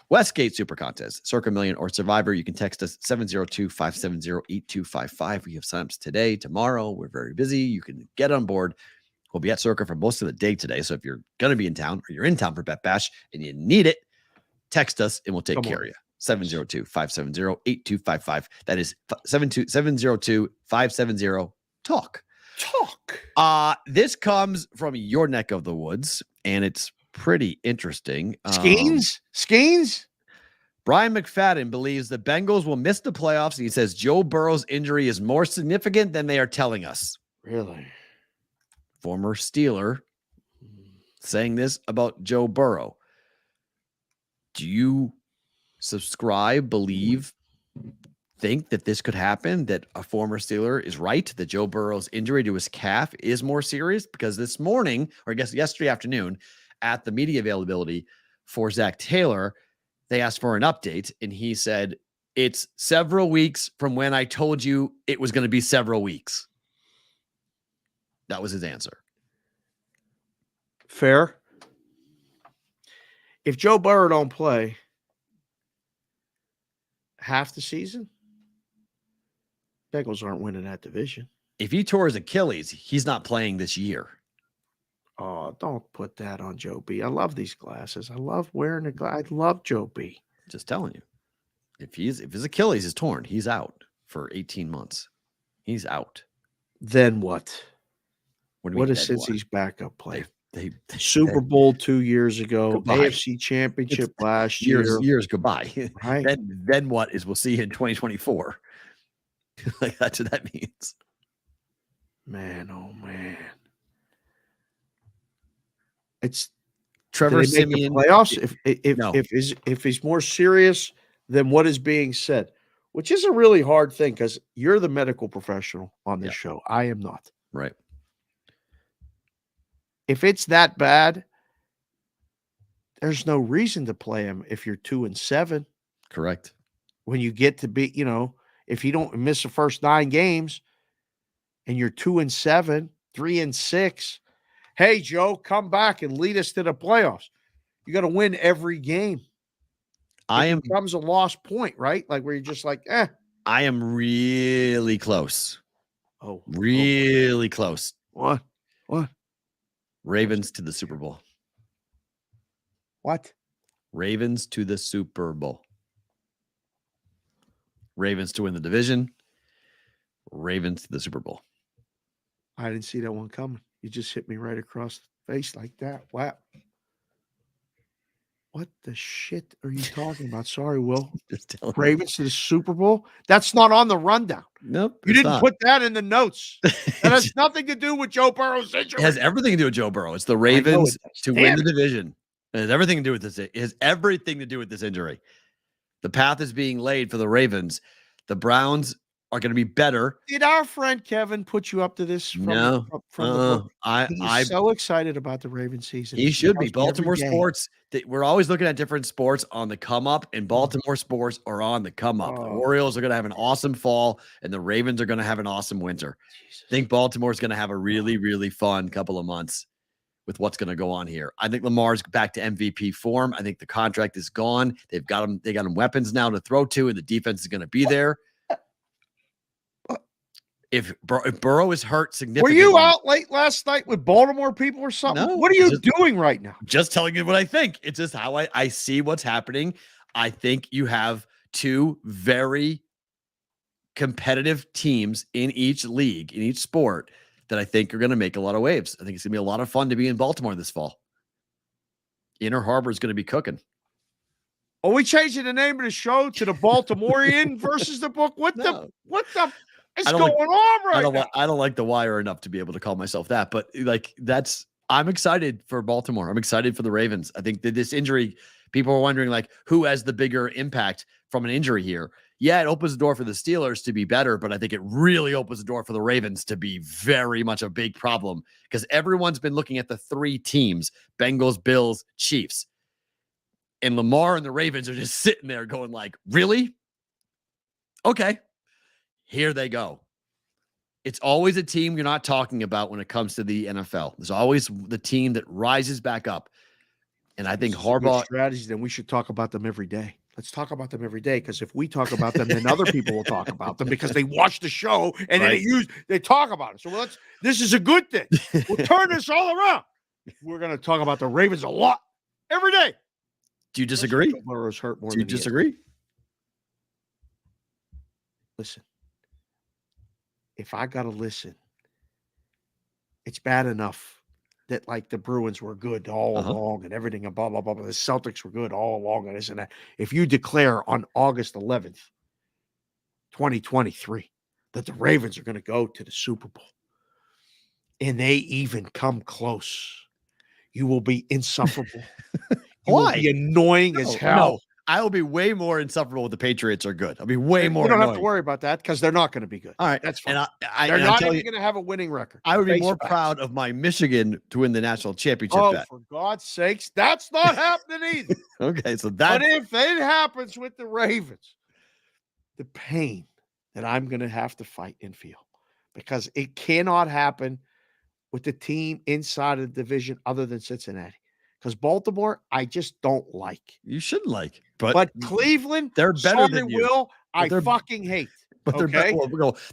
Westgate Super Contest, Circa Million, or Survivor. You can text us 702-570-8255. We have signups today, tomorrow. We're very busy. You can get on board. We'll be at Circa for most of the day today. So if you're going to be in town or you're in town for Bet Bash and you need it, text us and we'll take care of you. 702-570-8255. That is 702-570-TALK. This comes from your neck of the woods, and it's pretty interesting. Skeens? Brian McFadden believes the Bengals will miss the playoffs, and he says Joe Burrow's injury is more significant than they are telling us. Really? Former Steeler saying this about Joe Burrow. Do you subscribe, believe, think that this could happen, that a former Steeler is right, that Joe Burrow's injury to his calf is more serious? Because this morning, or I guess yesterday afternoon, at the media availability for Zach Taylor, they asked for an update, and he said, it's several weeks from when I told you it was going to be several weeks. That was his answer. Fair. If Joe Burrow don't play, half the season, Bengals aren't winning that division. If he tore his Achilles, he's not playing this year. Oh, don't put that on Joe B. I love these glasses. I love wearing the glasses. I love Joe B. Just telling you. If his Achilles is torn, he's out for 18 months. He's out. Then what? What is Cincy's backup plan? They Super Bowl 2 years ago, Goodbye. AFC Championship last year. Years goodbye. Right. Then what is we'll see in 2024. Like that's what that means. Man, oh man. It's Trevor did they make the Siemian playoffs. If he's more serious than what is being said, which is a really hard thing because you're the medical professional on this show. I am not. Right. If it's that bad, there's no reason to play him if you're 2-7. Correct. When you get to be, if you don't miss the first 9 games and you're 2-7, 3-6, hey, Joe, come back and lead us to the playoffs. You got to win every game. It becomes a lost point, right? Like where you're just like, I am really close. Oh, really close. What? Ravens to the Super Bowl. What? Ravens to the Super Bowl. Ravens to win the division. Ravens to the Super Bowl. I didn't see that one coming. You just hit me right across the face like that. Wow. What the shit are you talking about? Sorry, Will. Just telling Ravens to the Super Bowl? That's not on the rundown. Nope. You didn't put that in the notes. That has nothing to do with Joe Burrow's injury. It has everything to do with Joe Burrow. It's the Ravens to win the division. It has everything to do with this. It has everything to do with this injury. The path is being laid for the Ravens. The Browns are going to be better. Did our friend Kevin put you up to this? From No. the book? He's I'm so excited about the Ravens season. He should be. tells me every Baltimore day. sports. We're always looking at different sports on the come up, and Baltimore sports are on the come up. The Orioles are going to have an awesome fall, and the Ravens are going to have an awesome winter. I think Baltimore is going to have a really, really fun couple of months with what's going to go on here. I think Lamar's back to MVP form. I think the contract is gone. They got him weapons now to throw to, and the defense is going to be there. If Burrow is hurt significantly. Were you out late last night with Baltimore people or something? No, What are you doing right now? Just telling you what I think. It's just how I see what's happening. I think you have two very competitive teams in each league, in each sport, that I think are going to make a lot of waves. I think it's going to be a lot of fun to be in Baltimore this fall. Inner Harbor is going to be cooking. Are we changing the name of the show to the Baltimorean versus the book? What the is going on right now? I don't like The Wire enough to be able to call myself that, but I'm excited for Baltimore. I'm excited for the Ravens. I think that this injury, people are wondering who has the bigger impact from an injury here. Yeah, it opens the door for the Steelers to be better, but I think it really opens the door for the Ravens to be very much a big problem because everyone's been looking at the 3 teams, Bengals, Bills, Chiefs. And Lamar and the Ravens are just sitting there going really? Okay. Here they go. It's always a team you're not talking about when it comes to the NFL. There's always the team that rises back up. And I think Harbaugh strategies, then we should talk about them every day. Let's talk about them every day because if we talk about them, then other people will talk about them because they watch the show and then they talk about it. So this is a good thing. We'll turn this all around. We're going to talk about the Ravens a lot every day. Do you disagree? Burrow's hurt more Do you than he is. disagree? Listen, if I got to listen, it's bad enough that the Bruins were good all along and everything and blah, blah, blah, blah. The Celtics were good all along and this and that. If you declare on August 11th, 2023, that the Ravens are going to go to the Super Bowl and they even come close, you will be insufferable. Why? Will be annoying as hell. No. I will be way more insufferable when the Patriots are good. I'll be way more You don't annoying. have to worry about that because they're not going to be good. All right. That's fine. And they're not even going to have a winning record. I would be more Face proud of my Michigan to win the national championship bet. For God's sakes, that's not happening either. Okay, so But if it happens with the Ravens, the pain that I'm going to have to fight and feel because it cannot happen with the team inside of the division other than Cincinnati. Because Baltimore, I just don't like. You shouldn't like. But Cleveland, they're better than you. Will, I they're- fucking hate. But they're Okay?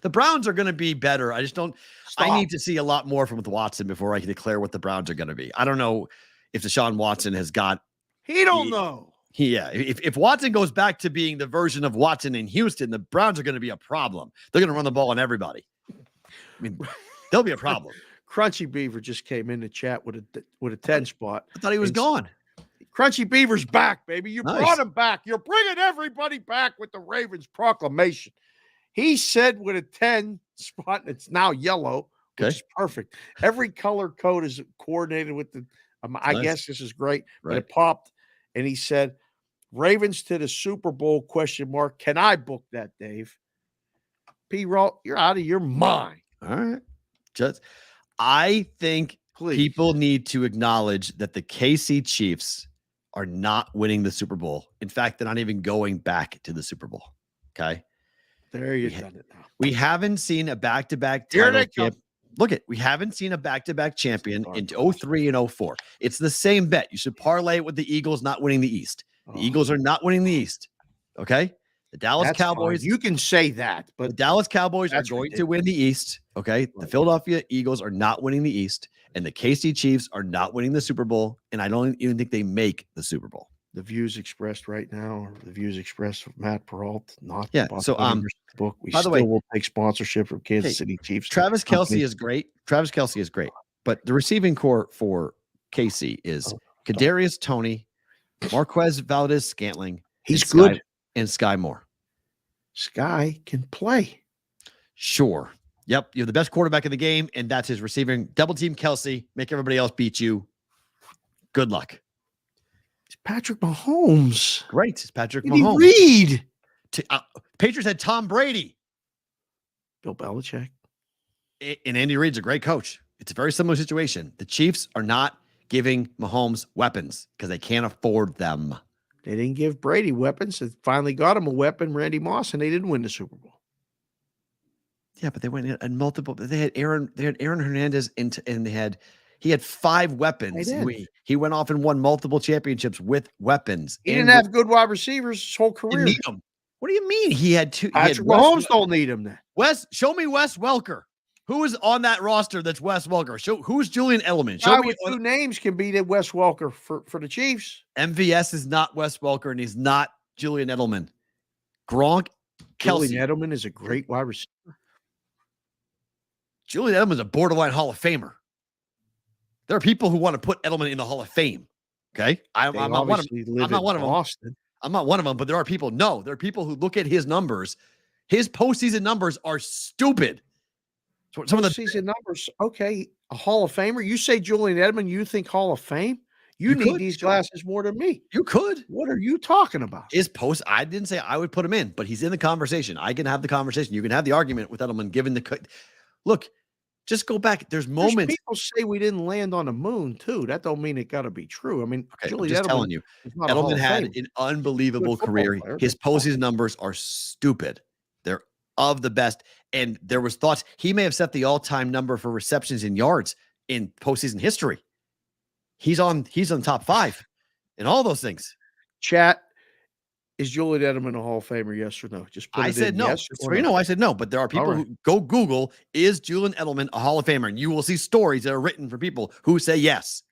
the Browns are going to be better. I just don't. I Stop. need to see a lot more from Watson before I can declare what the Browns are going to be. I don't know if Deshaun Watson has got. He don't know. If Watson goes back to being the version of Watson in Houston, the Browns are going to be a problem. They're going to run the ball on everybody. I mean, they'll be a problem. Crunchy Beaver just came in the chat with a 10 spot. I thought he was gone. Crunchy Beaver's back, baby. You Nice. brought him back. You're bringing everybody back with the Ravens proclamation. He said with a 10 spot, and it's now yellow, which is perfect. Every color code is coordinated with the. I guess this is great. But it popped, and he said, "Ravens to the Super Bowl?" ? Can I book that, Dave? Perrault, you're out of your mind. All right. I think people need to acknowledge that the KC Chiefs are not winning the Super Bowl. In fact, they're not even going back to the Super Bowl. Okay. There you've done it now. We haven't seen a back-to-back title champ. Look we haven't seen a back-to-back champion in 03 and 04. It's the same bet. You should parlay it with the Eagles not winning the East. The Eagles are not winning the East. Okay. The Dallas Cowboys. Fine. You can say that, but the Dallas Cowboys are going to win the East. Okay. The Philadelphia Eagles are not winning the East, and the KC Chiefs are not winning the Super Bowl. And I don't even think they make the Super Bowl. The views expressed right now are the views expressed from Matt Perrault, not the Bostonian book. We still will take sponsorship from Kansas City Chiefs. Travis Kelce is great. But the receiving core for KC is Kadarius Toney, Marquez Valdez-Scantling. He's good. And Sky Moore. Sky can play. Sure. Yep. You're the best quarterback in the game, and that's his receiving. Double team Kelce, make everybody else beat you. Good luck. It's Patrick Mahomes. Great. It's Patrick Andy Mahomes. Reid. Patriots had Tom Brady. Bill Belichick. And Andy Reid's a great coach. It's a very similar situation. The Chiefs are not giving Mahomes weapons because they can't afford them. They didn't give Brady weapons. They finally got him a weapon, Randy Moss, and they didn't win the Super Bowl. Yeah, but they went in multiple. They had Aaron Hernandez, and he had 5 weapons. He went off and won multiple championships with weapons. He didn't have good wide receivers his whole career. Didn't need them. What do you mean? He had 2. Patrick Mahomes don't need him then. Show me Wes Welker. Who is on that roster that's Wes Welker? Who's Julian Edelman? Show me 2 names can be the Wes Welker for the Chiefs. MVS is not Wes Welker, and he's not Julian Edelman. Gronk, Kelce. Julian Edelman is a great wide receiver. Julian Edelman is a borderline Hall of Famer. There are people who want to put Edelman in the Hall of Fame. Okay, I'm not one of them. I'm not one of them. I'm not one of them, but there are people. No, there are people who look at his numbers. His postseason numbers are stupid. So some of the postseason numbers. Okay, a Hall of Famer. You say Julian Edelman, you think Hall of Fame? You need these glasses more than me. You could. What are you talking about? I didn't say I would put him in, but he's in the conversation. I can have the conversation. You can have the argument with Edelman given the look. Just go back. There's moments. People say we didn't land on the moon too. That don't mean it got to be true. I mean, I'm just telling you, Edelman had an unbelievable career. His postseason numbers are stupid. They're of the best. And there was thoughts he may have set the all-time number for receptions and yards in postseason history. He's on top 5 and all those things. Chat, is Julian Edelman a Hall of Famer? Yes or no? Just put I it said in, no. yes So you know, I said no. But there are people who go Google, is Julian Edelman a Hall of Famer? And you will see stories that are written for people who say yes.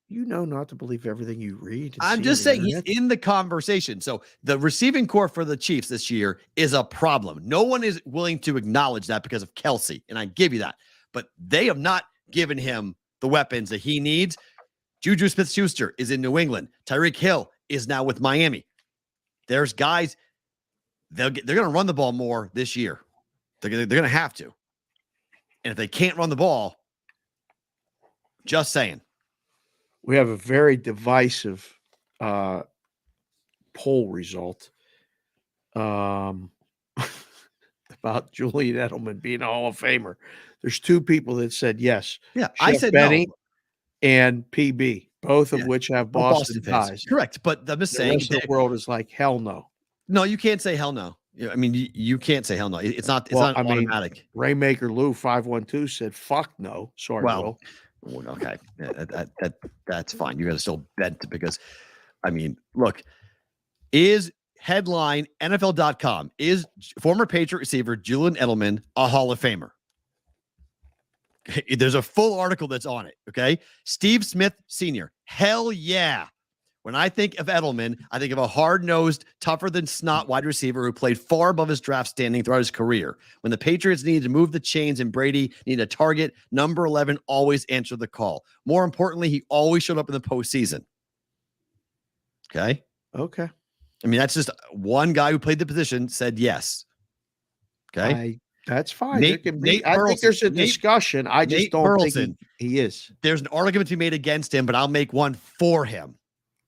You know not to believe everything you read. I'm just saying he's in the conversation. So the receiving core for the Chiefs this year is a problem. No one is willing to acknowledge that because of Kelce, and I give you that. But they have not given him the weapons that he needs. Juju Smith-Schuster is in New England. Tyreek Hill is now with Miami. There's guys, they're going to run the ball more this year. They're going to have to. And if they can't run the ball, just saying. We have a very divisive poll result about Julian Edelman being a Hall of Famer. There's 2 people that said yes. Yeah, Chef I said Benny no. And PB, both of which have Boston ties. Correct, but I'm just saying the world is like hell no. No, you can't say hell no. I mean, you can't say hell no. It's not. It's not automatic. Rainmaker Lou 512 said fuck no. Sorry, well, okay, that's fine. You got to still bet because, I mean, look, Is headline NFL.com, is former Patriot receiver Julian Edelman a Hall of Famer? There's a full article that's on it. Okay. Steve Smith Sr. Hell yeah. When I think of Edelman, I think of a hard-nosed, tougher-than-snot wide receiver who played far above his draft standing throughout his career. When the Patriots needed to move the chains and Brady needed a target, number 11 always answered the call. More importantly, he always showed up in the postseason. Okay? Okay. I mean, that's just one guy who played the position said yes. Okay? That's fine. Nate I think there's a Burleson. discussion. I just Nate don't Burleson. think he is. There's an argument to be made against him, but I'll make one for him.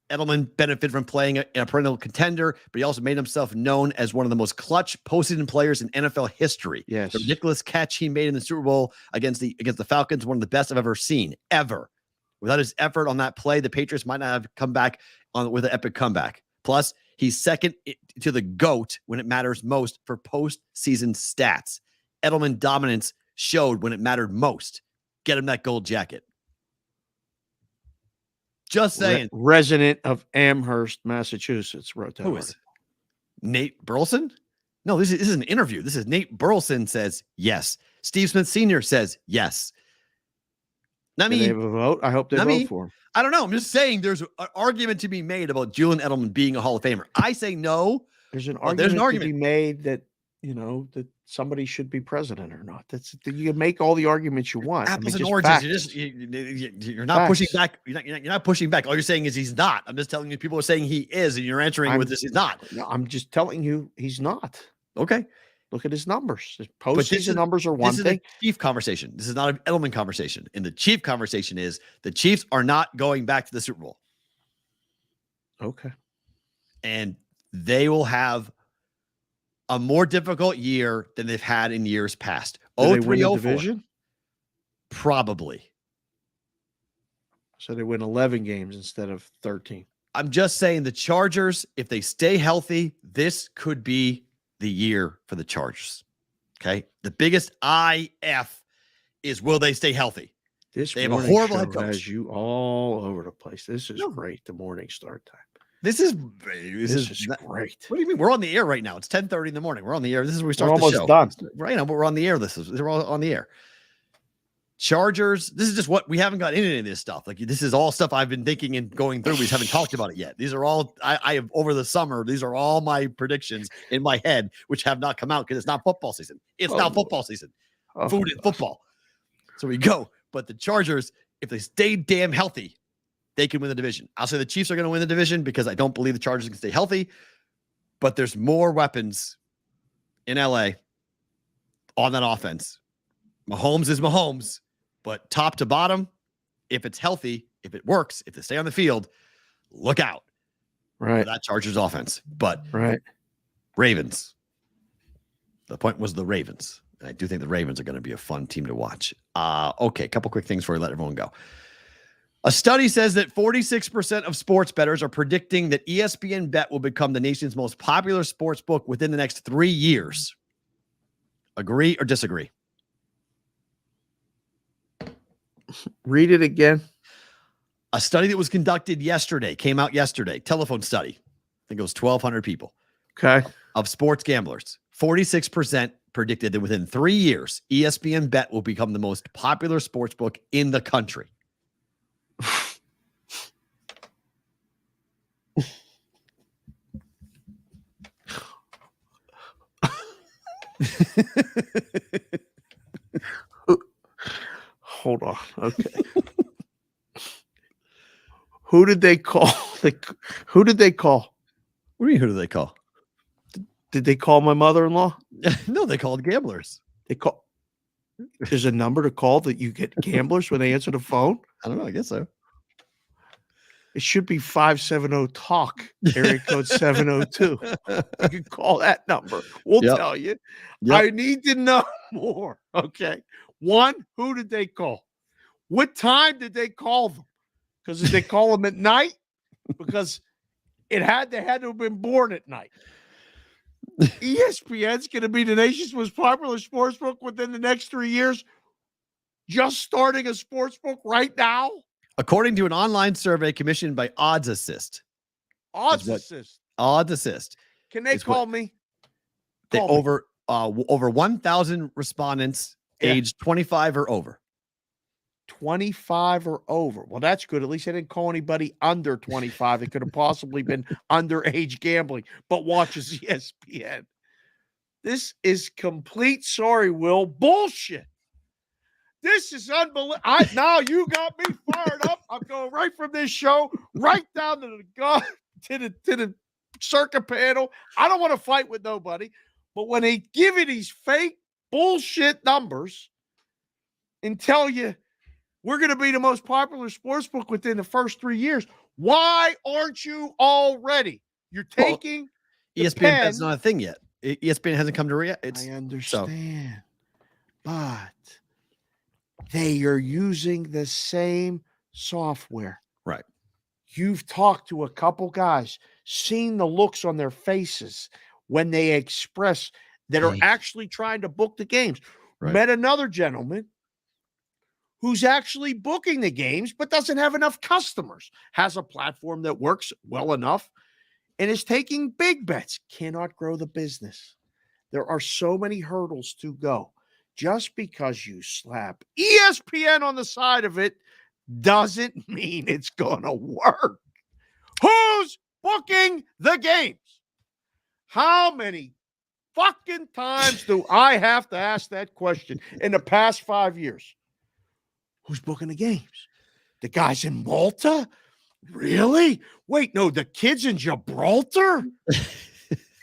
Edelman benefited from playing in a perennial contender, but he also made himself known as one of the most clutch postseason players in NFL history. Yes. The ridiculous catch he made in the Super Bowl against the Falcons, one of the best I've ever seen, ever. Without his effort on that play, the Patriots might not have come back with an epic comeback. Plus, he's second to the GOAT when it matters most for postseason stats. Edelman dominance showed when it mattered most. Get him that gold jacket. Just saying. Resident of Amherst, Massachusetts wrote that. Who is it? Nate Burleson? No, this is an interview. This is Nate Burleson says yes. Steve Smith Sr. says yes. Not Do me. they have a vote? I hope they vote for him. I don't know. I'm just saying there's an argument to be made about Julian Edelman being a Hall of Famer. I say no. There's an argument to be made that, that somebody should be president or not. You can make all the arguments you want. Apples and oranges. You're not pushing back. You're not pushing back. All you're saying is he's not. I'm just telling you people are saying he is, and you're answering with this. He's not. No, I'm just telling you he's not. Okay. Look at his numbers. His postseason numbers are one thing. This is a Chief conversation. This is not an Edelman conversation. And the Chief conversation is the Chiefs are not going back to the Super Bowl. Okay. And they will have a more difficult year than they've had in years past. Do they win the division? Probably. So they win 11 games instead of 13. I'm just saying the Chargers, if they stay healthy, this could be the year for the Chargers. Okay. The biggest IF is will they stay healthy? They have a horrible head coach. Has you all over the place. This is great. The morning start time. This is great. What do you mean? We're on the air right now. It's 10:30 in the morning. We're on the air. This is where we start We're the show. Almost done. Right now, but we're on the air. We're all on the air. Chargers. This is just what we haven't got into any of this stuff. Like this is all stuff I've been thinking and going through. We just haven't talked about it yet. These are all I have over the summer. These are all my predictions in my head, which have not come out because it's not football season. It's now football season. Food and football. So we go. But the Chargers, if they stay damn healthy, they can win the division. I'll say the Chiefs are going to win the division because I don't believe the Chargers can stay healthy. But there's more weapons in LA on that offense. Mahomes is Mahomes. But top to bottom, if it's healthy, if it works, if they stay on the field, look out. Right. For that Chargers offense. But Ravens. The point was the Ravens. And I do think the Ravens are going to be a fun team to watch. Okay, a couple quick things before we let everyone go. A study says that 46% of sports bettors are predicting that ESPN Bet will become the nation's most popular sports book within the next 3 years. Agree or disagree? Read it again. A study that was conducted yesterday, came out yesterday, telephone study. I think it was 1,200 people. Okay. Of sports gamblers. 46% predicted that within 3 years, ESPN Bet will become the most popular sports book in the country. Hold on. Okay. Who did they call? Who did they call? What do you mean, who did they call? Did they call my mother-in-law? No, they called gamblers. There's a number to call that you get gamblers when they answer the phone? I don't know. I guess so. It should be 570-TALK, area code 702. You can call that number. We'll tell you. Yep. I need to know more. Okay. One, who did they call? What time did they call them? Because did they call them at night? Because they had to have been born at night. ESPN's going to be the nation's most popular sports book within the next 3 years. Just starting a sports book right now? According to an online survey commissioned by Odds Assist. Odds Assist. Odds assist. Can they It's what- call me? They Call me. over 1,000 respondents Yeah. aged 25 or over. 25 or over. Well, that's good. At least I didn't call anybody under 25. It could have possibly been underage gambling, but watches ESPN. This is complete, sorry, Will, bullshit. This is unbelievable. Now you got me fired up. I'm going right from this show right down to the circuit panel. I don't want to fight with nobody, but when they give you these fake bullshit numbers and tell you we're going to be the most popular sports book within the first 3 years, why aren't you already? You're taking ESPN that's not a thing yet. ESPN hasn't come to react. I understand, but they are using the same software. Right. You've talked to a couple guys, seen the looks on their faces when they express that are actually trying to book the games. Right. Met another gentleman who's actually booking the games but doesn't have enough customers, has a platform that works well enough, and is taking big bets. Cannot grow the business. There are so many hurdles to go. Just because you slap ESPN on the side of it doesn't mean it's going to work. Who's booking the games? How many fucking times do I have to ask that question in the past 5 years? Who's booking the games? The guys in Malta? Really? Wait, no, the kids in Gibraltar?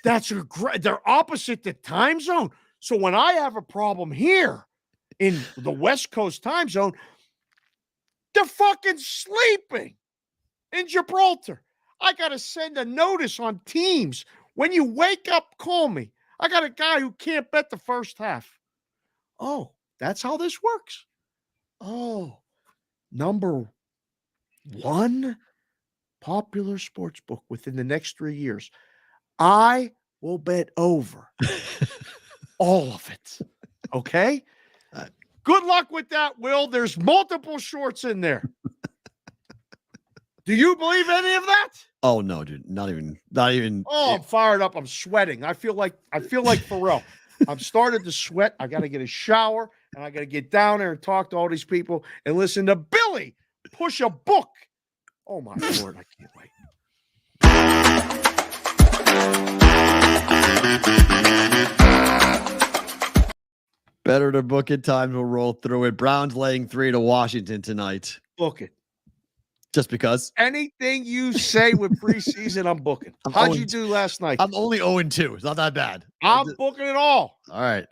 They're opposite the time zone. So when I have a problem here in the West Coast time zone, they're fucking sleeping in Gibraltar. I got to send a notice on Teams. When you wake up, call me. I got a guy who can't bet the first half. Oh, that's how this works. Oh, number one popular sports book within the next 3 years. I will bet over all of it. Okay? Good luck with that, Will. There's multiple shorts in there. Do you believe any of that? Oh no, dude. Not even. Oh, I'm fired up. I'm sweating. I feel like Perrault. I'm started to sweat. I got to get a shower and I got to get down there and talk to all these people and listen to Billy push a book. Oh my Lord, I can't wait. Better to book it. Time to roll through it. Browns laying 3 to Washington tonight. Book it. Just because. Anything you say with preseason, I'm booking. How'd you do last night? I'm only 0-2. It's not that bad. I'm booking it all. All right.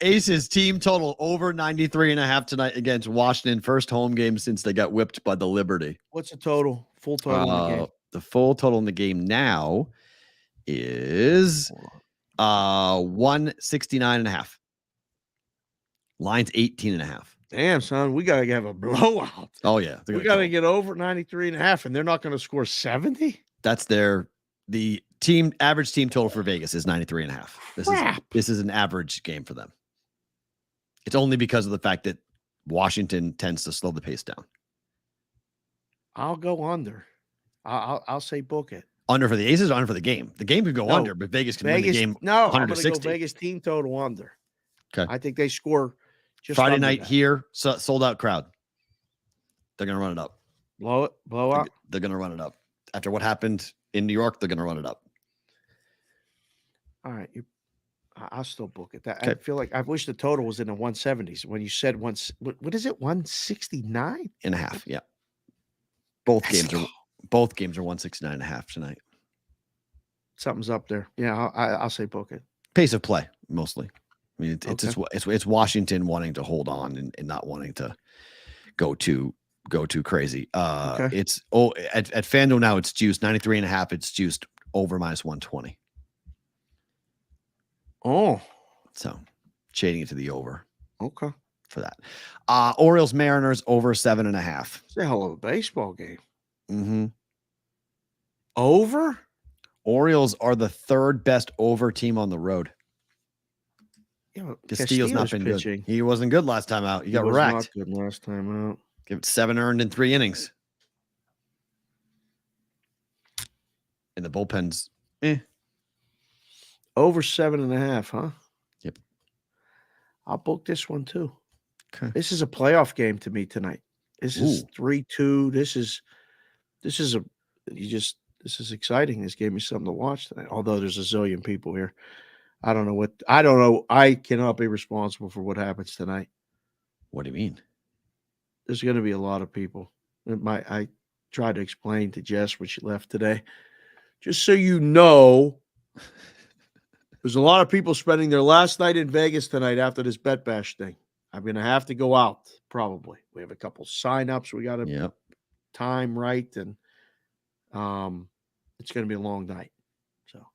Aces team total over 93.5 tonight against Washington. First home game since they got whipped by the Liberty. What's the total? Full total in the game? The full total in the game now is 169.5. Line's 18.5. Damn, son, we got to have a blowout. Oh, yeah. We got to get over 93.5, and they're not going to score 70? That's the average team total for Vegas is 93.5. This is an average game for them. It's only because of the fact that Washington tends to slow the pace down. I'll go under. I'll say book it. Under for the Aces or under for the game? The game could go under, but Vegas can win the game. No, 160. I'm going to go Vegas team total under. Okay. I think they score just Friday under night that. here, sold out crowd. They're going to run it up. Blow up. They're going to run it up. After what happened in New York, they're going to run it up. All right. I'll still book it. I feel like I wish the total was in the 170s. When you said what is it? 169 and a half. Yeah. Both games are 169.5 tonight. Something's up there. Yeah, I'll say book it. Pace of play mostly. I mean, it's Washington wanting to hold on and not wanting to go too crazy. It's at FanDuel now it's juiced 93.5. It's juiced over -120. Oh, so shading it to the over. Okay, for that. Orioles Mariners over 7.5. It's a hell of a baseball game. Mm-hmm. Over. Orioles are the third best over team on the road. Yeah, Castillo's not been pitching. Good. He wasn't good last time out. He got wrecked. Not good last time out. Give it 7 earned in 3 innings. And the bullpen's Over 7.5, huh? Yep. I'll book this one too. Okay. This is a playoff game to me tonight. This is Ooh. 3-2. This is exciting. This gave me something to watch tonight. Although there's a zillion people here. I don't know. I cannot be responsible for what happens tonight. What do you mean? There's going to be a lot of people. I tried to explain to Jess when she left today. Just so you know, there's a lot of people spending their last night in Vegas tonight after this Bet Bash thing. I'm going to have to go out probably. We have a couple signups. We got to time right, and it's going to be a long night. So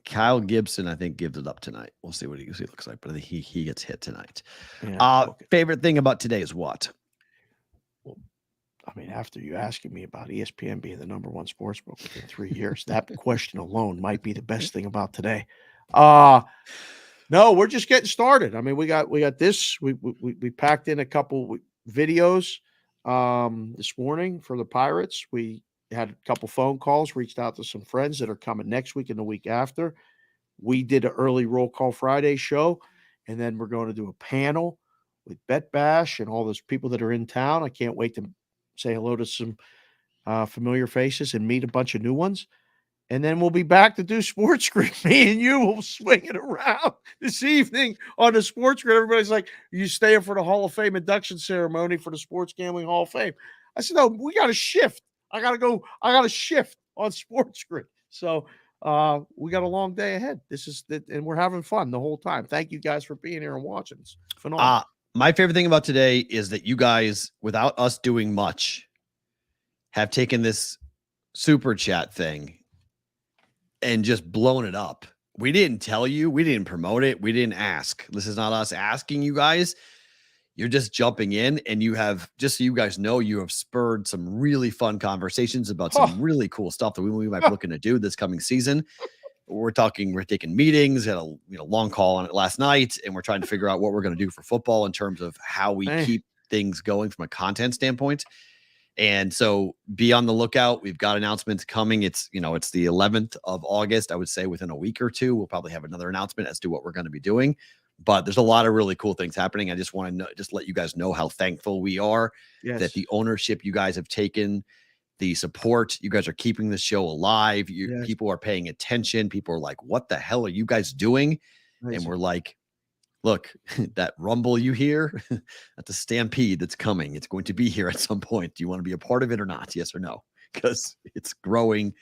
Kyle Gibson, I think, gives it up tonight. We'll see what he looks like, but I think he gets hit tonight. Yeah, favorite thing about today is what? Well, I mean, after you asking me about ESPN being the number one sports book within 3 years, that question alone might be the best thing about today. No, we're just getting started. I mean, we got this. We packed in a couple videos this morning for the Pirates. We had a couple phone calls, reached out to some friends that are coming next week and the week after. We did an early Roll Call Friday show, and then we're going to do a panel with Bet Bash and all those people that are in town. I can't wait to say hello to some familiar faces and meet a bunch of new ones. And then we'll be back to do Sports Grid. Me and you will swing it around this evening on the Sports Grid. Everybody's like, "Are you staying for the Hall of Fame induction ceremony for the Sports Gambling Hall of Fame?" I said, "No, we got to shift. I got to shift on Sports Grid." So we got a long day ahead. And we're having fun the whole time. Thank you guys for being here and watching. It's phenomenal. My favorite thing about today is that you guys, without us doing much, have taken this super chat thing and just blown it up. We didn't tell you. We didn't promote it. We didn't ask. This is not us asking you guys. You're just jumping in, and you have, just so you guys know, you have spurred some really fun conversations about some really cool stuff that we might be looking to do this coming season. We're taking meetings, had a long call on it last night, and we're trying to figure out what we're going to do for football in terms of how we keep things going from a content standpoint. And so be on the lookout. We've got announcements coming. It's the 11th of August. I would say within a week or two, we'll probably have another announcement as to what we're going to be doing. But there's a lot of really cool things happening. I just want to let you guys know how thankful we are that the ownership you guys have taken, the support, you guys are keeping the show alive. People are paying attention. People are like, "What the hell are you guys doing?" And we're like, "Look, that rumble you hear, that's a stampede that's coming. It's going to be here at some point. Do you want to be a part of it or not? Yes or no?" Because it's growing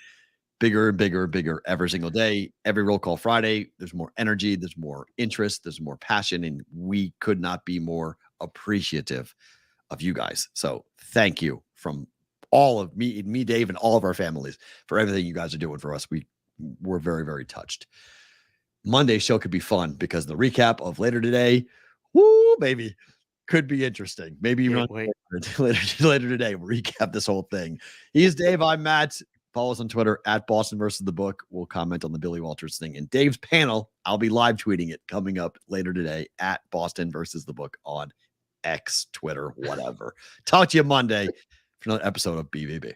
bigger and bigger and bigger every single day. Every Roll Call Friday, there's more energy, there's more interest, there's more passion, and we could not be more appreciative of you guys. So thank you from all of me, Dave, and all of our families for everything you guys are doing for us. We're very, very touched. Monday's show could be fun because the recap of later today, baby, could be interesting. Maybe even later today, we'll recap this whole thing. He's Dave. I'm Matt. Follow us on Twitter at Boston versus the Book. We'll comment on the Billy Walters thing. And Dave's panel, I'll be live tweeting it coming up later today at Boston versus the Book on X, Twitter, whatever. Talk to you Monday for another episode of BVB.